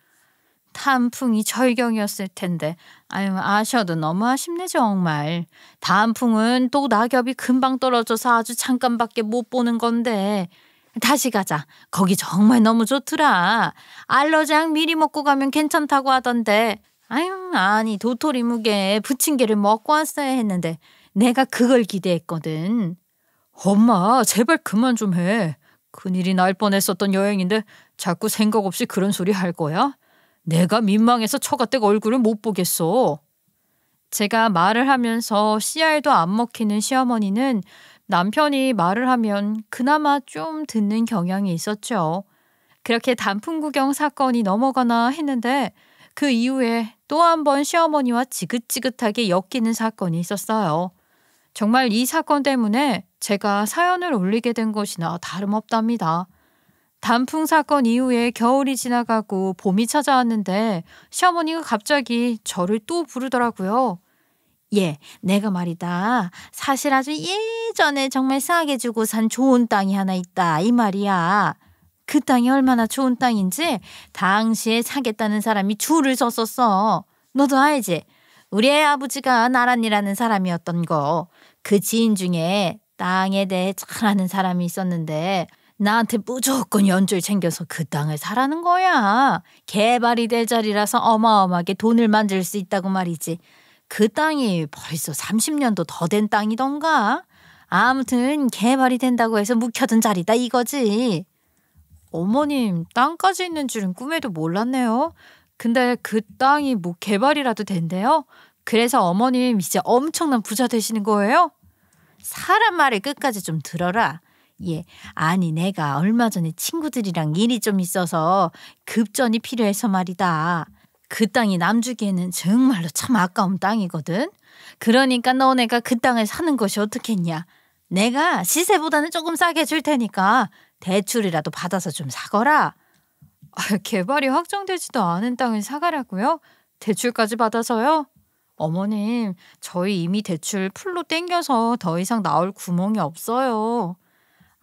Speaker 1: 단풍이 절경이었을 텐데 아셔도 너무 아쉽네 정말. 단풍은 또 낙엽이 금방 떨어져서 아주 잠깐밖에 못 보는 건데 다시 가자. 거기 정말 너무 좋더라. 알러장 미리 먹고 가면 괜찮다고 하던데 아니 도토리 묵에 부침개를 먹고 왔어야 했는데 내가 그걸 기대했거든. 엄마 제발 그만 좀 해. 큰일이 날 뻔했었던 여행인데 자꾸 생각 없이 그런 소리 할 거야? 내가 민망해서 처가댁 얼굴을 못 보겠어. 제가 말을 하면서 씨알도 안 먹히는 시어머니는 남편이 말을 하면 그나마 좀 듣는 경향이 있었죠. 그렇게 단풍 구경 사건이 넘어가나 했는데 그 이후에 또 한 번 시어머니와 지긋지긋하게 엮이는 사건이 있었어요. 정말 이 사건 때문에 제가 사연을 올리게 된 것이나 다름없답니다. 단풍 사건 이후에 겨울이 지나가고 봄이 찾아왔는데 시어머니가 갑자기 저를 또 부르더라고요. 내가 말이다. 사실 아주 예전에 정말 싸게 주고 산 좋은 땅이 하나 있다. 이 말이야. 그 땅이 얼마나 좋은 땅인지 당시에 사겠다는 사람이 줄을 섰었어. 너도 알지? 우리 애 아버지가 나란이라는 사람이었던 거. 그 지인 중에 땅에 대해 잘 아는 사람이 있었는데
Speaker 2: 나한테 무조건 연줄 챙겨서 그 땅을 사라는 거야. 개발이 될 자리라서 어마어마하게 돈을 만들 수 있다고 말이지. 그 땅이 벌써 30년도 더 된 땅이던가. 아무튼 개발이 된다고 해서 묵혀둔 자리다 이거지.
Speaker 1: 어머님, 땅까지 있는 줄은 꿈에도 몰랐네요. 근데 그 땅이 뭐 개발이라도 된대요? 그래서 어머님 이제 엄청난 부자 되시는 거예요?
Speaker 2: 사람 말을 끝까지 좀 들어라. 예, 아니 내가 얼마 전에 친구들이랑 일이 좀 있어서 급전이 필요해서 말이다. 그 땅이 남주기에는 정말로 참 아까운 땅이거든. 그러니까 너네가 그 땅을 사는 것이 어떻겠냐. 내가 시세보다는 조금 싸게 줄 테니까 대출이라도 받아서 좀 사거라.
Speaker 1: 개발이 확정되지도 않은 땅을 사가라고요? 대출까지 받아서요? 어머님, 저희 이미 대출 풀로 땡겨서 더 이상 나올 구멍이 없어요.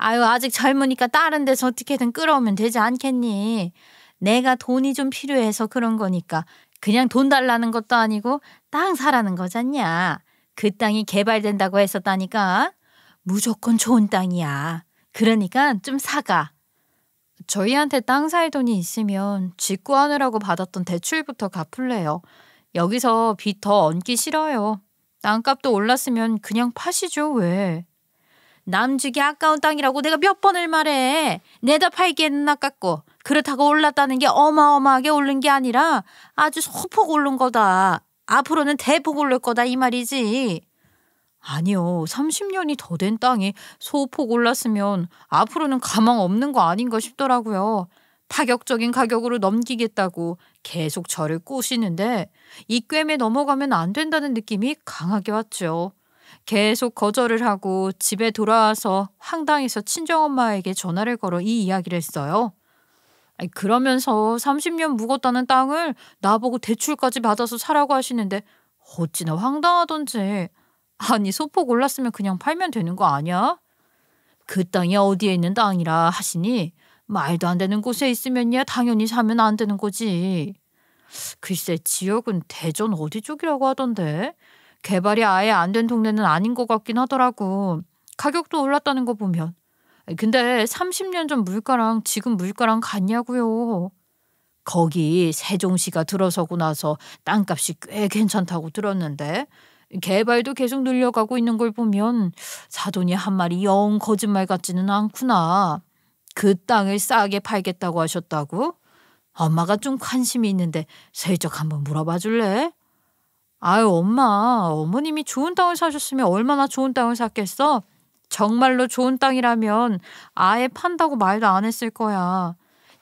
Speaker 2: 아유, 아직 젊으니까 다른 데서 어떻게든 끌어오면 되지 않겠니? 내가 돈이 좀 필요해서 그런 거니까 그냥 돈 달라는 것도 아니고 땅 사라는 거잖냐. 그 땅이 개발된다고 했었다니까. 무조건 좋은 땅이야. 그러니까 좀 사가.
Speaker 1: 저희한테 땅 살 돈이 있으면 직구하느라고 받았던 대출부터 갚을래요. 여기서 빚 더 얹기 싫어요. 땅값도 올랐으면 그냥 파시죠, 왜?
Speaker 2: 남주기 아까운 땅이라고 내가 몇 번을 말해. 내다 팔기에는 아깝고 그렇다고 올랐다는 게 어마어마하게 오른 게 아니라 아주 소폭 오른 거다. 앞으로는 대폭 오를 거다 이 말이지.
Speaker 1: 아니요. 30년이 더 된 땅이 소폭 올랐으면 앞으로는 가망 없는 거 아닌가 싶더라고요. 파격적인 가격으로 넘기겠다고 계속 저를 꼬시는데 이 꿰매 넘어가면 안 된다는 느낌이 강하게 왔죠. 계속 거절을 하고 집에 돌아와서 황당해서 친정엄마에게 전화를 걸어 이 이야기를 했어요. 그러면서 30년 묵었다는 땅을 나보고 대출까지 받아서 사라고 하시는데 어찌나 황당하던지. 아니 소폭 올랐으면 그냥 팔면 되는 거 아니야? 그 땅이 어디에 있는 땅이라 하시니 말도 안 되는 곳에 있으면야 당연히 사면 안 되는 거지. 글쎄 지역은 대전 어디 쪽이라고 하던데 개발이 아예 안 된 동네는 아닌 것 같긴 하더라고. 가격도 올랐다는 거 보면. 근데 30년 전 물가랑 지금 물가랑 같냐고요. 거기 세종시가 들어서고 나서 땅값이 꽤 괜찮다고 들었는데 개발도 계속 늘려가고 있는 걸 보면 사돈이 한 말이 영 거짓말 같지는 않구나. 그 땅을 싸게 팔겠다고 하셨다고? 엄마가 좀 관심이 있는데 슬쩍 한번 물어봐 줄래? 아유 엄마, 어머님이 좋은 땅을 사셨으면 얼마나 좋은 땅을 샀겠어? 정말로 좋은 땅이라면 아예 판다고 말도 안 했을 거야.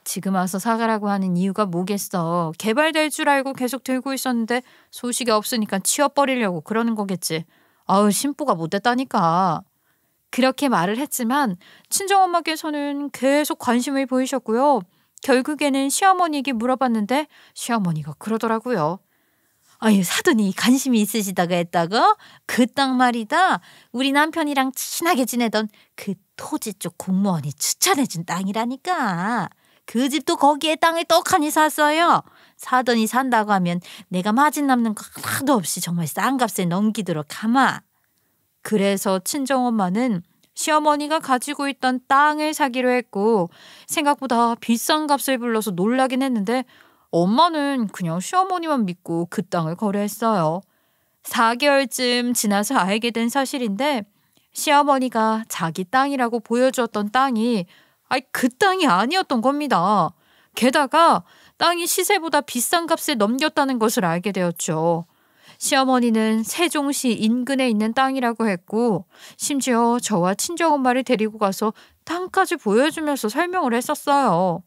Speaker 1: 지금 와서 사가라고 하는 이유가 뭐겠어. 개발될 줄 알고 계속 들고 있었는데 소식이 없으니까 치워버리려고 그러는 거겠지. 아우 심보가 못됐다니까. 그렇게 말을 했지만 친정엄마께서는 계속 관심을 보이셨고요. 결국에는 시어머니에게 물어봤는데 시어머니가 그러더라고요.
Speaker 2: 아유 사돈이 관심이 있으시다고 했다고? 그 땅 말이다. 우리 남편이랑 친하게 지내던 그 토지 쪽 공무원이 추천해준 땅이라니까. 그 집도 거기에 땅을 떡하니 샀어요. 사돈이 산다고 하면 내가 마진 남는 거 하나도 없이 정말 싼 값에 넘기도록 하마.
Speaker 1: 그래서 친정엄마는 시어머니가 가지고 있던 땅을 사기로 했고 생각보다 비싼 값을 불러서 놀라긴 했는데 엄마는 그냥 시어머니만 믿고 그 땅을 거래했어요. 4개월쯤 지나서 알게 된 사실인데 시어머니가 자기 땅이라고 보여주었던 땅이 그 땅이 아니었던 겁니다. 게다가 땅이 시세보다 비싼 값에 넘겼다는 것을 알게 되었죠. 시어머니는 세종시 인근에 있는 땅이라고 했고 심지어 저와 친정엄마를 데리고 가서 땅까지 보여주면서 설명을 했었어요.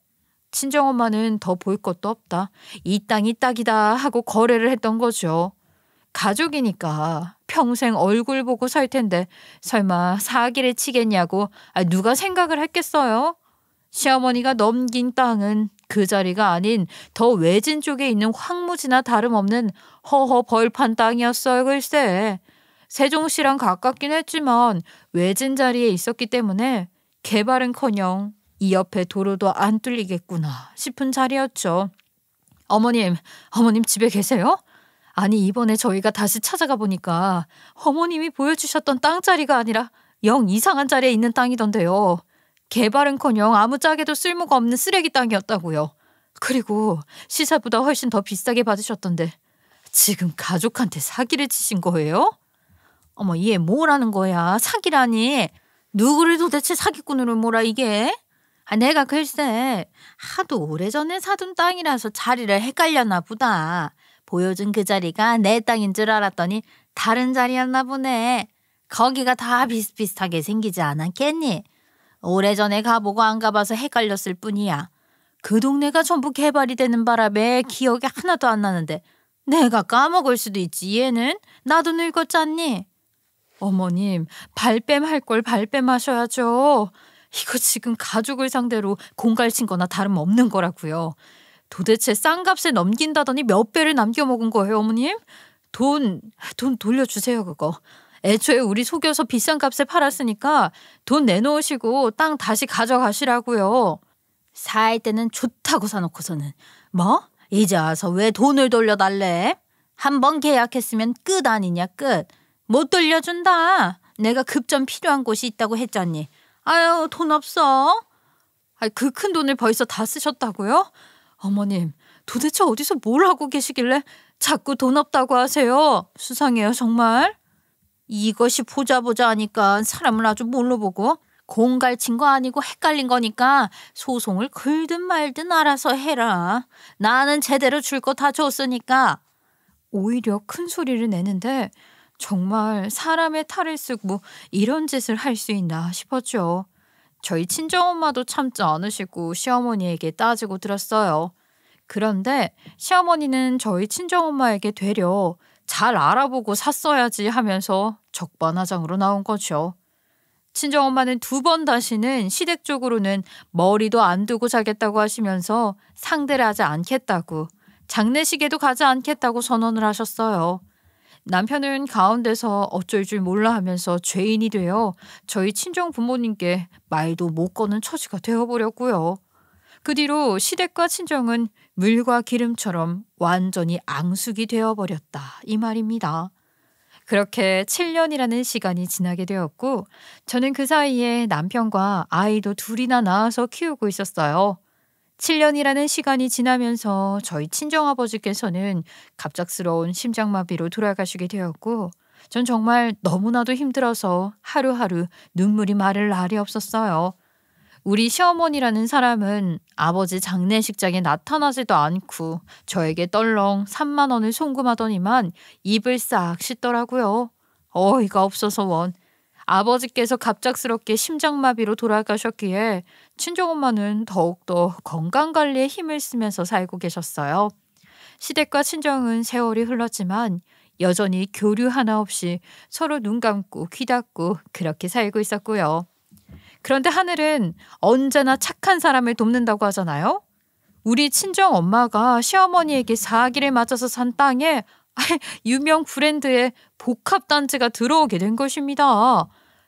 Speaker 1: 친정엄마는 더 볼 것도 없다. 이 땅이 딱이다 하고 거래를 했던 거죠. 가족이니까 평생 얼굴 보고 살 텐데 설마 사기를 치겠냐고 누가 생각을 했겠어요? 시어머니가 넘긴 땅은 그 자리가 아닌 더 외진 쪽에 있는 황무지나 다름없는 허허 벌판 땅이었어요. 글쎄. 세종시랑 가깝긴 했지만 외진 자리에 있었기 때문에 개발은커녕 이 옆에 도로도 안 뚫리겠구나 싶은 자리였죠. 어머님 집에 계세요? 아니 이번에 저희가 다시 찾아가 보니까 어머님이 보여주셨던 땅자리가 아니라 영 이상한 자리에 있는 땅이던데요. 개발은커녕 아무짝에도 쓸모가 없는 쓰레기 땅이었다고요. 그리고 시세보다 훨씬 더 비싸게 받으셨던데 지금 가족한테 사기를 치신 거예요?
Speaker 2: 어머, 얘 뭐라는 거야? 사기라니. 누구를 도대체 사기꾼으로 몰아 이게? 내가 글쎄 하도 오래전에 사둔 땅이라서 자리를 헷갈렸나 보다. 보여준 그 자리가 내 땅인 줄 알았더니 다른 자리였나 보네. 거기가 다 비슷비슷하게 생기지 않았겠니? 오래전에 가보고 안 가봐서 헷갈렸을 뿐이야. 그 동네가 전부 개발이 되는 바람에 기억이 하나도 안 나는데 내가 까먹을 수도 있지. 얘는 나도 늙었잖니.
Speaker 1: 어머님, 발뺌할 걸 발뺌하셔야죠. 이거 지금 가족을 상대로 공갈친 거나 다름없는 거라고요. 도대체 싼 값에 넘긴다더니 몇 배를 남겨먹은 거예요, 어머님? 돈 돌려주세요, 그거. 애초에 우리 속여서 비싼 값에 팔았으니까 돈 내놓으시고 땅 다시 가져가시라고요.
Speaker 2: 살 때는 좋다고 사놓고서는 뭐? 이제 와서 왜 돈을 돌려달래? 한번 계약했으면 끝 아니냐, 끝. 못 돌려준다. 내가 급전 필요한 곳이 있다고 했잖니. 아유, 돈 없어.
Speaker 1: 그 큰 돈을 벌써 다 쓰셨다고요? 어머님, 도대체 어디서 뭘 하고 계시길래 자꾸 돈 없다고 하세요? 수상해요, 정말.
Speaker 2: 이것이 보자 하니까 사람을 아주 뭘로 보고. 공갈친 거 아니고 헷갈린 거니까 소송을 걸든 말든 알아서 해라. 나는 제대로 줄 거 다 줬으니까.
Speaker 1: 오히려 큰 소리를 내는데 정말 사람의 탈을 쓰고 이런 짓을 할 수 있나 싶었죠. 저희 친정엄마도 참지 않으시고 시어머니에게 따지고 들었어요. 그런데 시어머니는 저희 친정엄마에게 되려 잘 알아보고 샀어야지 하면서 적반하장으로 나온 거죠. 친정엄마는 2번 다시는 시댁 쪽으로는 머리도 안 두고 자겠다고 하시면서 상대를 하지 않겠다고, 장례식에도 가지 않겠다고 선언을 하셨어요. 남편은 가운데서 어쩔 줄 몰라 하면서 죄인이 되어 저희 친정 부모님께 말도 못 거는 처지가 되어버렸고요. 그 뒤로 시댁과 친정은 물과 기름처럼 완전히 앙숙이 되어버렸다, 이 말입니다. 그렇게 7년이라는 시간이 지나게 되었고 저는 그 사이에 남편과 아이도 2이나 낳아서 키우고 있었어요. 7년이라는 시간이 지나면서 저희 친정아버지께서는 갑작스러운 심장마비로 돌아가시게 되었고 전 정말 너무나도 힘들어서 하루하루 눈물이 마를 날이 없었어요. 우리 시어머니라는 사람은 아버지 장례식장에 나타나지도 않고 저에게 떨렁 3만 원을 송금하더니만 입을 싹 씻더라고요. 어이가 없어서 원. 아버지께서 갑작스럽게 심장마비로 돌아가셨기에 친정엄마는 더욱더 건강관리에 힘을 쓰면서 살고 계셨어요. 시댁과 친정은 세월이 흘렀지만 여전히 교류 하나 없이 서로 눈 감고 귀 닫고 그렇게 살고 있었고요. 그런데 하늘은 언제나 착한 사람을 돕는다고 하잖아요. 우리 친정엄마가 시어머니에게 사기를 맞아서 산 땅에 유명 브랜드의 복합단지가 들어오게 된 것입니다.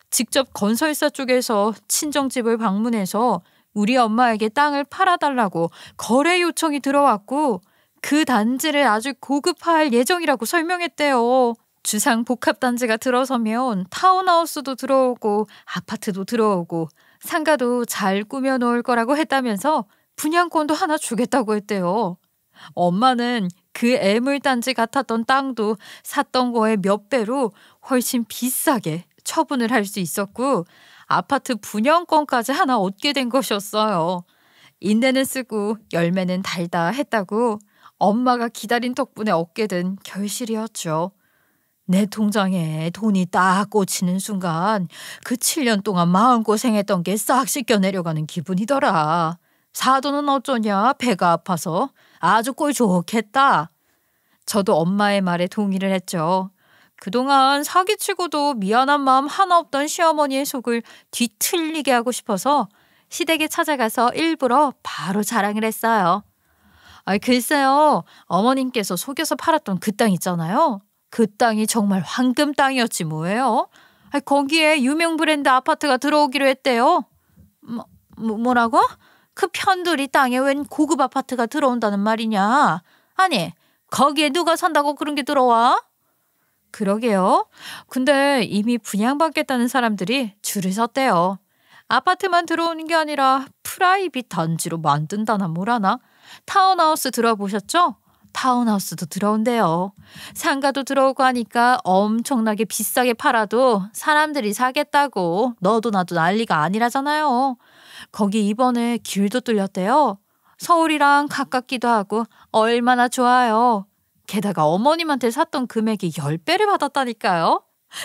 Speaker 1: 직접 건설사 쪽에서 친정집을 방문해서 우리 엄마에게 땅을 팔아달라고 거래 요청이 들어왔고 그 단지를 아주 고급화할 예정이라고 설명했대요. 주상 복합단지가 들어서면 타운하우스도 들어오고 아파트도 들어오고 상가도 잘 꾸며놓을 거라고 했다면서 분양권도 하나 주겠다고 했대요. 엄마는 그 애물단지 같았던 땅도 샀던 거에 몇 배로 훨씬 비싸게 처분을 할 수 있었고 아파트 분양권까지 하나 얻게 된 것이었어요. 인내는 쓰고 열매는 달다 했다고 엄마가 기다린 덕분에 얻게 된 결실이었죠. 내 통장에 돈이 딱 꽂히는 순간 그 7년 동안 마음고생했던 게 싹 씻겨 내려가는 기분이더라. 사돈은 어쩌냐, 배가 아파서. 아주 꼴 좋겠다. 저도 엄마의 말에 동의를 했죠. 그동안 사기치고도 미안한 마음 하나 없던 시어머니의 속을 뒤틀리게 하고 싶어서 시댁에 찾아가서 일부러 바로 자랑을 했어요. 글쎄요, 어머님께서 속여서 팔았던 그 땅 있잖아요. 그 땅이 정말 황금 땅이었지 뭐예요. 거기에 유명 브랜드 아파트가 들어오기로 했대요. 뭐라고? 그 편두리 땅에 웬 고급 아파트가 들어온다는 말이냐? 아니, 거기에 누가 산다고 그런 게 들어와? 그러게요. 근데 이미 분양받겠다는 사람들이 줄을 섰대요. 아파트만 들어오는 게 아니라 프라이빗 단지로 만든다나 뭐라나. 타운하우스 들어보셨죠? 타운하우스도 들어온대요. 상가도 들어오고 하니까 엄청나게 비싸게 팔아도 사람들이 사겠다고 너도 나도 난리가 아니라잖아요. 거기 이번에 길도 뚫렸대요. 서울이랑 가깝기도 하고 얼마나 좋아요. 게다가 어머님한테 샀던 금액이 10배를 받았다니까요.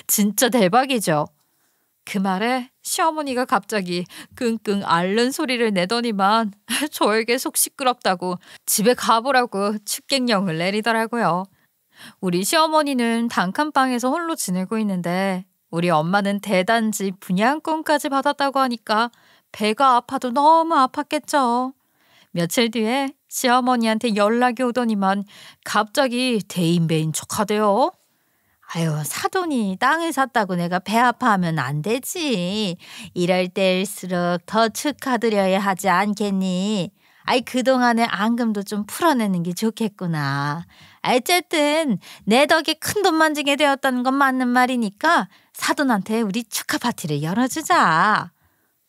Speaker 1: 진짜 대박이죠. 그 말에 시어머니가 갑자기 끙끙 앓는 소리를 내더니만 저에게 속 시끄럽다고 집에 가보라고 축객령을 내리더라고요. 우리 시어머니는 단칸방에서 홀로 지내고 있는데 우리 엄마는 대단지 분양권까지 받았다고 하니까 배가 아파도 너무 아팠겠죠. 며칠 뒤에 시어머니한테 연락이 오더니만 갑자기 대인배인 척하대요. 아유, 사돈이 땅을 샀다고 내가 배 아파하면 안 되지. 이럴 때일수록 더 축하드려야 하지 않겠니? 아이, 그동안에 앙금도 좀 풀어내는 게 좋겠구나. 어쨌든 내 덕에 큰돈 만지게 되었다는 건 맞는 말이니까 사돈한테 우리 축하 파티를 열어주자.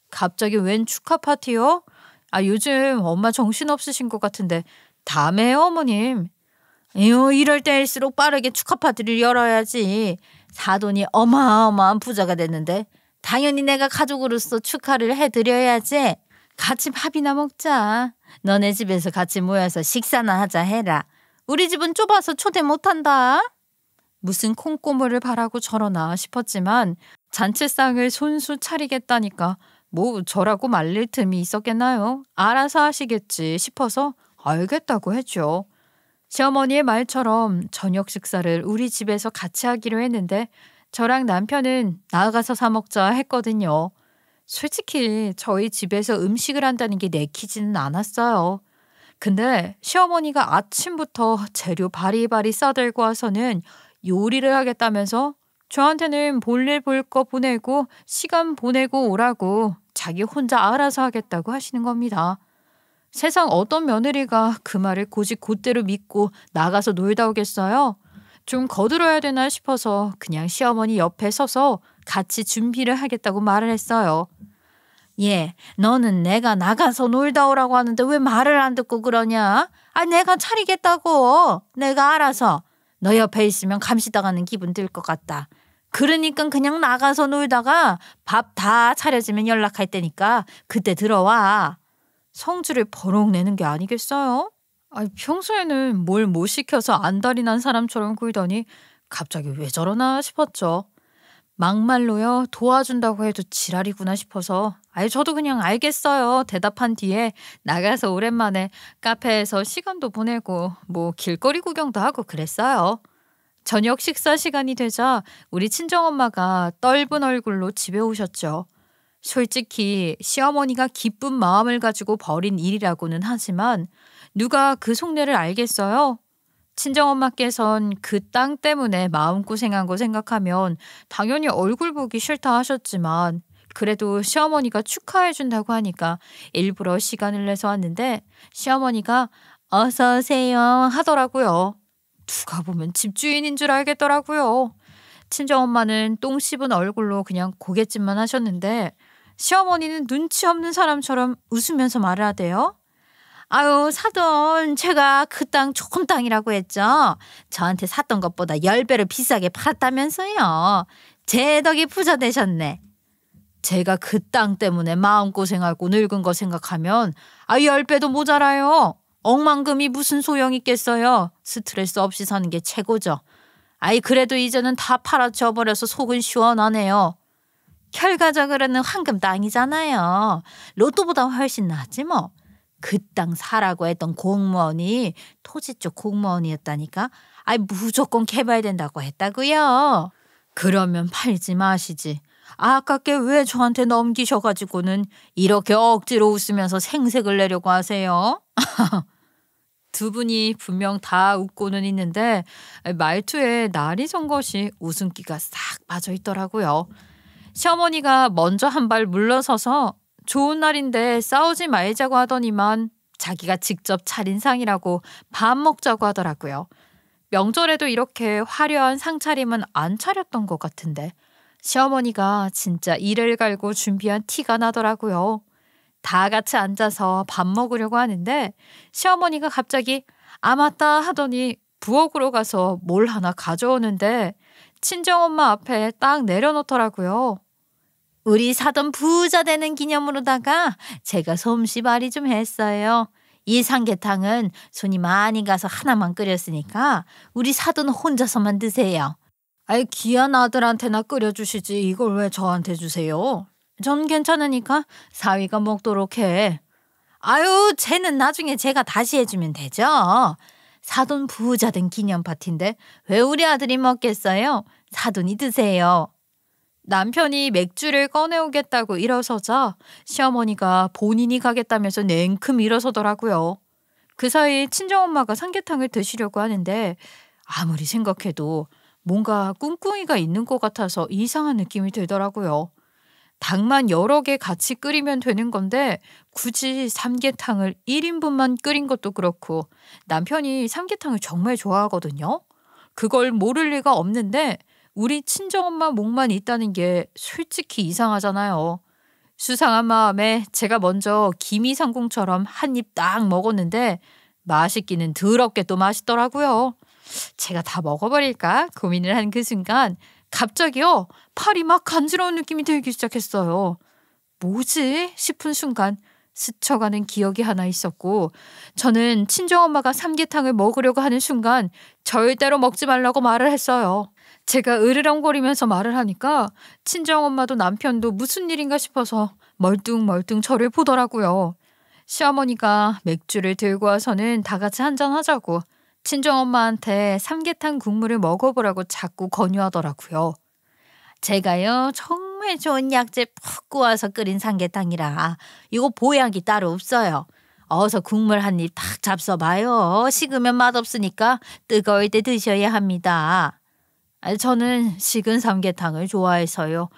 Speaker 1: 갑자기 웬 축하 파티요? 요즘 엄마 정신없으신 것 같은데 다음에 해요, 어머님. 에휴, 이럴 때일수록 빠르게 축하 파티를 열어야지. 사돈이 어마어마한 부자가 됐는데 당연히 내가 가족으로서 축하를 해드려야지. 같이 밥이나 먹자. 너네 집에서 같이 모여서 식사나 하자 해라. 우리 집은 좁아서 초대 못한다. 무슨 콩고물을 바라고 저러나 싶었지만 잔치상을 손수 차리겠다니까 뭐 저라고 말릴 틈이 있었겠나요? 알아서 하시겠지 싶어서 알겠다고 했죠. 시어머니의 말처럼 저녁 식사를 우리 집에서 같이 하기로 했는데 저랑 남편은 나가서 사 먹자 했거든요. 솔직히 저희 집에서 음식을 한다는 게 내키지는 않았어요. 근데 시어머니가 아침부터 재료 바리바리 싸들고 와서는 요리를 하겠다면서 저한테는 볼일 볼 거 보내고 시간 보내고 오라고 자기 혼자 알아서 하겠다고 하시는 겁니다. 세상 어떤 며느리가 그 말을 곧대로 믿고 나가서 놀다 오겠어요? 좀 거들어야 되나 싶어서 그냥 시어머니 옆에 서서 같이 준비를 하겠다고 말을 했어요. 예, 너는 내가 나가서 놀다 오라고 하는데 왜 말을 안 듣고 그러냐? 내가 차리겠다고. 내가 알아서. 너 옆에 있으면 감시당하는 기분 들 것 같다. 그러니까 그냥 나가서 놀다가 밥 다 차려지면 연락할 테니까 그때 들어와. 성질을 버럭 내는 게 아니겠어요? 평소에는 뭘 못 시켜서 안달이 난 사람처럼 굴더니 갑자기 왜 저러나 싶었죠. 막말로요, 도와준다고 해도 지랄이구나 싶어서 저도 그냥 알겠어요 대답한 뒤에 나가서 오랜만에 카페에서 시간도 보내고 뭐 길거리 구경도 하고 그랬어요. 저녁 식사 시간이 되자 우리 친정엄마가 떫은 얼굴로 집에 오셨죠. 솔직히 시어머니가 기쁜 마음을 가지고 벌인 일이라고는 하지만 누가 그 속내를 알겠어요? 친정엄마께선 그 땅 때문에 마음고생한 거 생각하면 당연히 얼굴 보기 싫다 하셨지만 그래도 시어머니가 축하해준다고 하니까 일부러 시간을 내서 왔는데 시어머니가 어서 오세요 하더라고요. 누가 보면 집주인인 줄 알겠더라고요. 친정엄마는 똥 씹은 얼굴로 그냥 고갯짓만 하셨는데 시어머니는 눈치 없는 사람처럼 웃으면서 말을 하대요. 아유, 사돈, 제가 그 땅 좋은 땅이라고 했죠. 저한테 샀던 것보다 10배로 비싸게 팔았다면서요. 제 덕에 부자 되셨네. 제가 그 땅 때문에 마음고생하고 늙은 거 생각하면 10배도 모자라요. 억만금이 무슨 소용 있겠어요. 스트레스 없이 사는 게 최고죠. 그래도 이제는 다 팔아쳐버려서 속은 시원하네요. 결과적으로는 황금 땅이잖아요. 로또보다 훨씬 낫지 뭐. 그 땅 사라고 했던 공무원이 토지 쪽 공무원이었다니까. 무조건 개발된다고 했다고요. 그러면 팔지 마시지. 아깝게 왜 저한테 넘기셔가지고는 이렇게 억지로 웃으면서 생색을 내려고 하세요? 두 분이 분명 다 웃고는 있는데 말투에 날이 선 것이 웃음기가 싹 빠져 있더라고요. 시어머니가 먼저 한 발 물러서서 좋은 날인데 싸우지 말자고 하더니만 자기가 직접 차린 상이라고 밥 먹자고 하더라고요. 명절에도 이렇게 화려한 상차림은 안 차렸던 것 같은데 시어머니가 진짜 이를 갈고 준비한 티가 나더라고요. 다 같이 앉아서 밥 먹으려고 하는데 시어머니가 갑자기 아 맞다 하더니 부엌으로 가서 뭘 하나 가져오는데 친정엄마 앞에 딱 내려놓더라고요.
Speaker 2: 우리 사돈 부자 되는 기념으로다가 제가 솜씨 발휘 좀 했어요. 이 삼계탕은 손이 많이 가서 하나만 끓였으니까 우리 사돈 혼자서만 드세요.
Speaker 1: 아이 귀한 아들한테나 끓여주시지 이걸 왜 저한테 주세요?
Speaker 2: 전 괜찮으니까 사위가 먹도록 해. 아유, 쟤는 나중에 제가 다시 해주면 되죠. 사돈 부자 된 기념 파티인데 왜 우리 아들이 먹겠어요? 사돈이 드세요.
Speaker 1: 남편이 맥주를 꺼내오겠다고 일어서자 시어머니가 본인이 가겠다면서 냉큼 일어서더라고요. 그 사이 친정엄마가 삼계탕을 드시려고 하는데 아무리 생각해도 뭔가 꿍꿍이가 있는 것 같아서 이상한 느낌이 들더라고요. 닭만 여러 개 같이 끓이면 되는 건데 굳이 삼계탕을 1인분만 끓인 것도 그렇고 남편이 삼계탕을 정말 좋아하거든요. 그걸 모를 리가 없는데 우리 친정엄마 목만 있다는 게 솔직히 이상하잖아요. 수상한 마음에 제가 먼저 기미상궁처럼 한 입 딱 먹었는데 맛있기는 더럽게 또 맛있더라고요. 제가 다 먹어버릴까 고민을 한 그 순간 갑자기요 팔이 막 간지러운 느낌이 들기 시작했어요. 뭐지 싶은 순간 스쳐가는 기억이 하나 있었고 저는 친정엄마가 삼계탕을 먹으려고 하는 순간 절대로 먹지 말라고 말을 했어요. 제가 으르렁거리면서 말을 하니까 친정엄마도 남편도 무슨 일인가 싶어서 멀뚱멀뚱 저를 보더라고요. 시어머니가 맥주를 들고 와서는 다 같이 한잔하자고 친정엄마한테 삼계탕 국물을 먹어보라고 자꾸 권유하더라고요.
Speaker 2: 제가요 정말 좋은 약재 푹 구워서 끓인 삼계탕이라 이거 보약이 따로 없어요. 어서 국물 한 입 탁 잡숴봐요. 식으면 맛없으니까 뜨거울 때 드셔야 합니다. 저는 식은 삼계탕을 좋아해서요.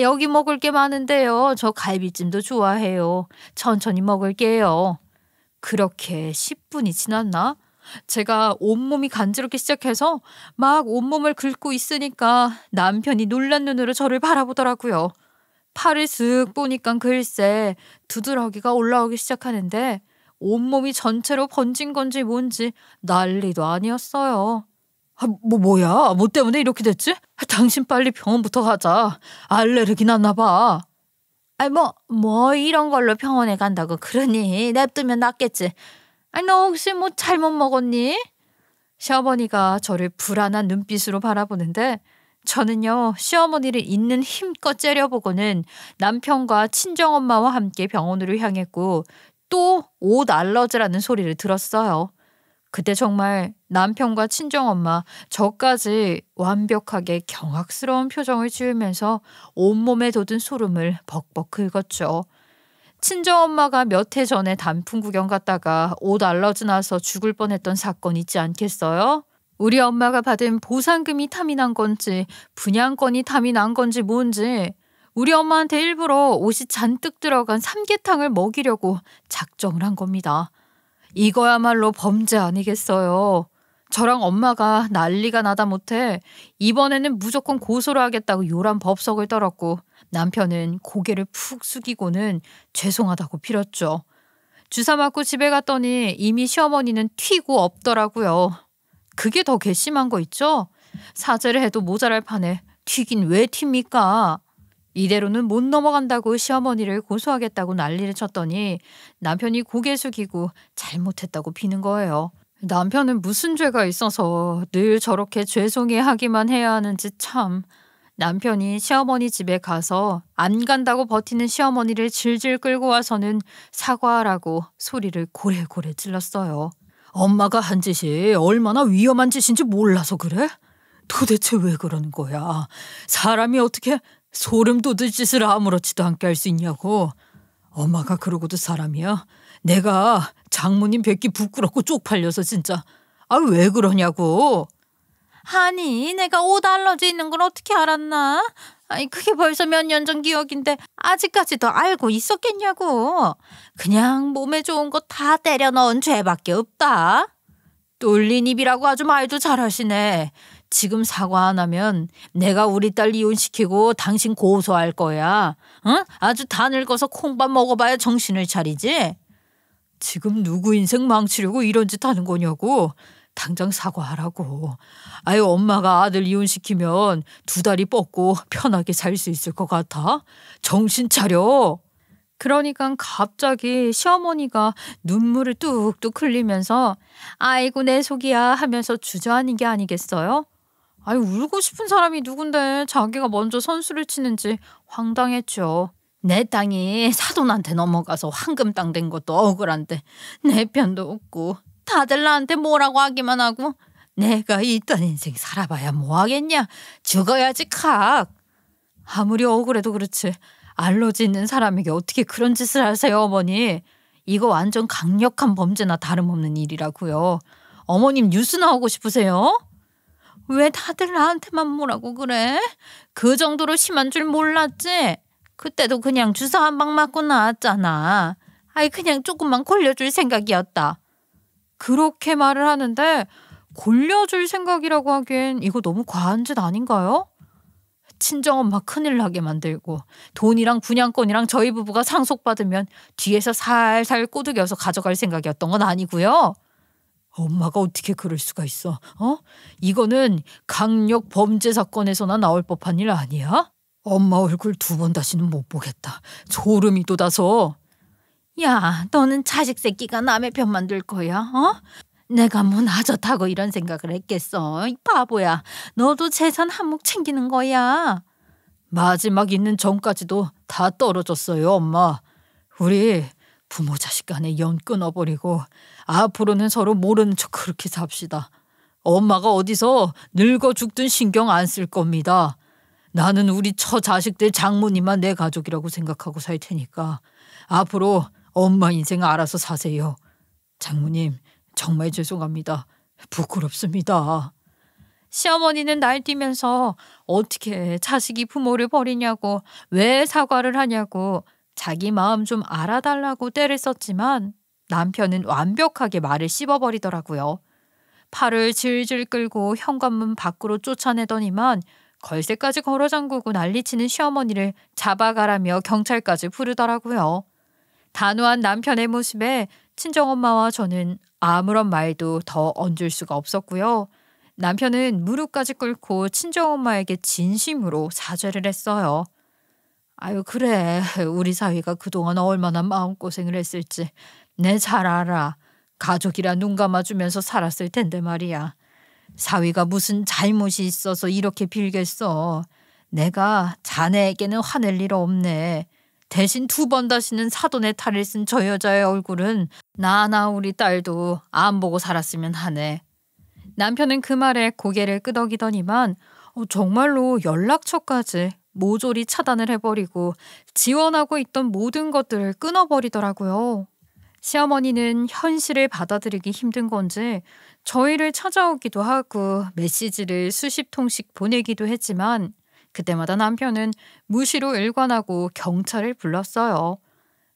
Speaker 2: 여기 먹을 게 많은데요. 저 갈비찜도 좋아해요. 천천히 먹을게요. 그렇게 10분이 지났나? 제가 온몸이 간지럽기 시작해서 막 온몸을 긁고 있으니까 남편이 놀란 눈으로 저를 바라보더라고요. 팔을 쓱 보니까 글쎄 두드러기가 올라오기 시작하는데 온몸이 전체로 번진 건지 뭔지 난리도 아니었어요. 뭐야? 뭐 때문에 이렇게 됐지? 당신 빨리 병원부터 가자. 알레르기 났나 봐. 뭐 이런 걸로 병원에 간다고 그러니 냅두면 낫겠지. 너 혹시 뭐 잘못 먹었니?
Speaker 1: 시어머니가 저를 불안한 눈빛으로 바라보는데 저는요 시어머니를 있는 힘껏 째려보고는 남편과 친정엄마와 함께 병원으로 향했고 또 옷 알러지라는 소리를 들었어요. 그때 정말 남편과 친정엄마 저까지 완벽하게 경악스러운 표정을 지으면서 온몸에 돋은 소름을 벅벅 긁었죠. 친정엄마가 몇 해 전에 단풍 구경 갔다가 옷 알러지 나서 죽을 뻔했던 사건 있지 않겠어요? 우리 엄마가 받은 보상금이 탐이 난 건지 분양권이 탐이 난 건지 뭔지 우리 엄마한테 일부러 옷이 잔뜩 들어간 삼계탕을 먹이려고 작정을 한 겁니다. 이거야말로 범죄 아니겠어요. 저랑 엄마가 난리가 나다 못해 이번에는 무조건 고소를 하겠다고 요란 법석을 떨었고 남편은 고개를 푹 숙이고는 죄송하다고 빌었죠. 주사 맞고 집에 갔더니 이미 시어머니는 튀고 없더라고요. 그게 더 괘씸한 거 있죠? 사죄를 해도 모자랄 판에 튀긴 왜 튑니까? 이대로는 못 넘어간다고 시어머니를 고소하겠다고 난리를 쳤더니 남편이 고개 숙이고 잘못했다고 비는 거예요. 남편은 무슨 죄가 있어서 늘 저렇게 죄송해하기만 해야 하는지 참. 남편이 시어머니 집에 가서 안 간다고 버티는 시어머니를 질질 끌고 와서는 사과하라고 소리를 고래고래 질렀어요. 엄마가 한 짓이 얼마나 위험한 짓인지 몰라서 그래? 도대체 왜 그러는 거야? 사람이 어떻게 소름 돋을 짓을 아무렇지도 않게 할 수 있냐고. 엄마가 그러고도 사람이야. 내가 장모님 뵙기 부끄럽고 쪽팔려서 진짜. 왜 그러냐고.
Speaker 2: 아니 내가 옷 알러지 있는 걸 어떻게 알았나? 그게 벌써 몇 년 전 기억인데 아직까지도 알고 있었겠냐고. 그냥 몸에 좋은 거 다 때려 넣은 죄밖에 없다. 뚫린 입이라고 아주 말도 잘하시네. 지금 사과 안 하면 내가 우리 딸 이혼시키고 당신 고소할 거야. 응? 아주 다 늙어서 콩밥 먹어봐야 정신을 차리지.
Speaker 1: 지금 누구 인생 망치려고 이런 짓 하는 거냐고. 당장 사과하라고. 아유, 엄마가 아들 이혼시키면 두 다리 뻗고 편하게 살 수 있을 것 같아? 정신 차려. 그러니까 갑자기 시어머니가 눈물을 뚝뚝 흘리면서 아이고 내 속이야 하면서 주저하는 게 아니겠어요? 아유, 울고 싶은 사람이 누군데 자기가 먼저 선수를 치는지 황당했죠.
Speaker 2: 내 땅이 사돈한테 넘어가서 황금 땅 된 것도 억울한데 내 편도 없고 다들 나한테 뭐라고 하기만 하고 내가 이딴 인생 살아봐야 뭐 하겠냐. 죽어야지 칵.
Speaker 1: 아무리 억울해도 그렇지 알러지 있는 사람에게 어떻게 그런 짓을 하세요, 어머니. 이거 완전 강력한 범죄나 다름없는 일이라고요. 어머님 뉴스 나오고 싶으세요?
Speaker 2: 왜 다들 나한테만 뭐라고 그래? 그 정도로 심한 줄 몰랐지? 그때도 그냥 주사 한 방 맞고 나왔잖아. 아이 그냥 조금만 골려줄 생각이었다.
Speaker 1: 그렇게 말을 하는데 골려줄 생각이라고 하기엔 이거 너무 과한 짓 아닌가요? 친정엄마 큰일 나게 만들고 돈이랑 분양권이랑 저희 부부가 상속받으면 뒤에서 살살 꼬드겨서 가져갈 생각이었던 건 아니고요. 엄마가 어떻게 그럴 수가 있어? 이거는 강력 범죄 사건에서나 나올 법한 일 아니야? 엄마 얼굴 두 번 다시는 못 보겠다. 소름이 돋아서.
Speaker 2: 야, 너는 자식 새끼가 남의 편만 들 거야? 내가 뭐 나젓하고 이런 생각을 했겠어. 이 바보야. 너도 재산 한몫 챙기는 거야.
Speaker 1: 마지막 있는 전까지도 다 떨어졌어요, 엄마. 우리 부모 자식 간에 연 끊어버리고 앞으로는 서로 모르는 척 그렇게 삽시다. 엄마가 어디서 늙어 죽든 신경 안 쓸 겁니다. 나는 우리 처자식들 장모님만 내 가족이라고 생각하고 살 테니까 앞으로 엄마 인생 알아서 사세요. 장모님 정말 죄송합니다. 부끄럽습니다. 시어머니는 날뛰면서 어떻게 자식이 부모를 버리냐고 왜 사과를 하냐고 자기 마음 좀 알아달라고 떼를 썼지만 남편은 완벽하게 말을 씹어버리더라고요. 팔을 질질 끌고 현관문 밖으로 쫓아내더니만 걸쇠까지 걸어 잠그고 난리치는 시어머니를 잡아가라며 경찰까지 부르더라고요. 단호한 남편의 모습에 친정엄마와 저는 아무런 말도 더 얹을 수가 없었고요. 남편은 무릎까지 꿇고 친정엄마에게 진심으로 사죄를 했어요. 아유 그래, 우리 사위가 그동안 얼마나 마음고생을 했을지 내 잘 알아. 가족이라 눈 감아주면서 살았을 텐데 말이야. 사위가 무슨 잘못이 있어서 이렇게 빌겠어. 내가 자네에게는 화낼 일 없네. 대신 두 번 다시는 사돈의 탈을 쓴 저 여자의 얼굴은 나나 우리 딸도 안 보고 살았으면 하네. 남편은 그 말에 고개를 끄덕이더니만 정말로 연락처까지 모조리 차단을 해버리고 지원하고 있던 모든 것들을 끊어버리더라고요. 시어머니는 현실을 받아들이기 힘든 건지 저희를 찾아오기도 하고 메시지를 수십 통씩 보내기도 했지만 그때마다 남편은 무시로 일관하고 경찰을 불렀어요.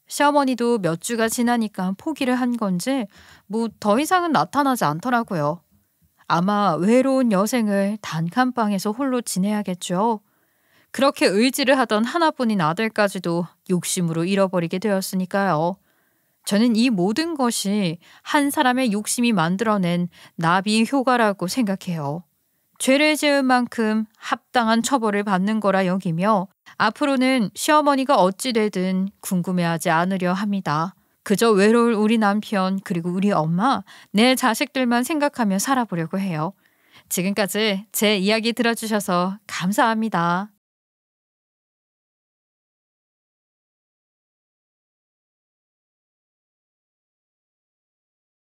Speaker 1: 시어머니도 몇 주가 지나니까 포기를 한 건지 뭐 더 이상은 나타나지 않더라고요. 아마 외로운 여생을 단칸방에서 홀로 지내야겠죠. 그렇게 의지를 하던 하나뿐인 아들까지도 욕심으로 잃어버리게 되었으니까요. 저는 이 모든 것이 한 사람의 욕심이 만들어낸 나비 효과라고 생각해요. 죄를 지은 만큼 합당한 처벌을 받는 거라 여기며 앞으로는 시어머니가 어찌 되든 궁금해하지 않으려 합니다. 그저 외로울 우리 남편 그리고 우리 엄마, 내 자식들만 생각하며 살아보려고 해요. 지금까지 제 이야기 들어주셔서 감사합니다.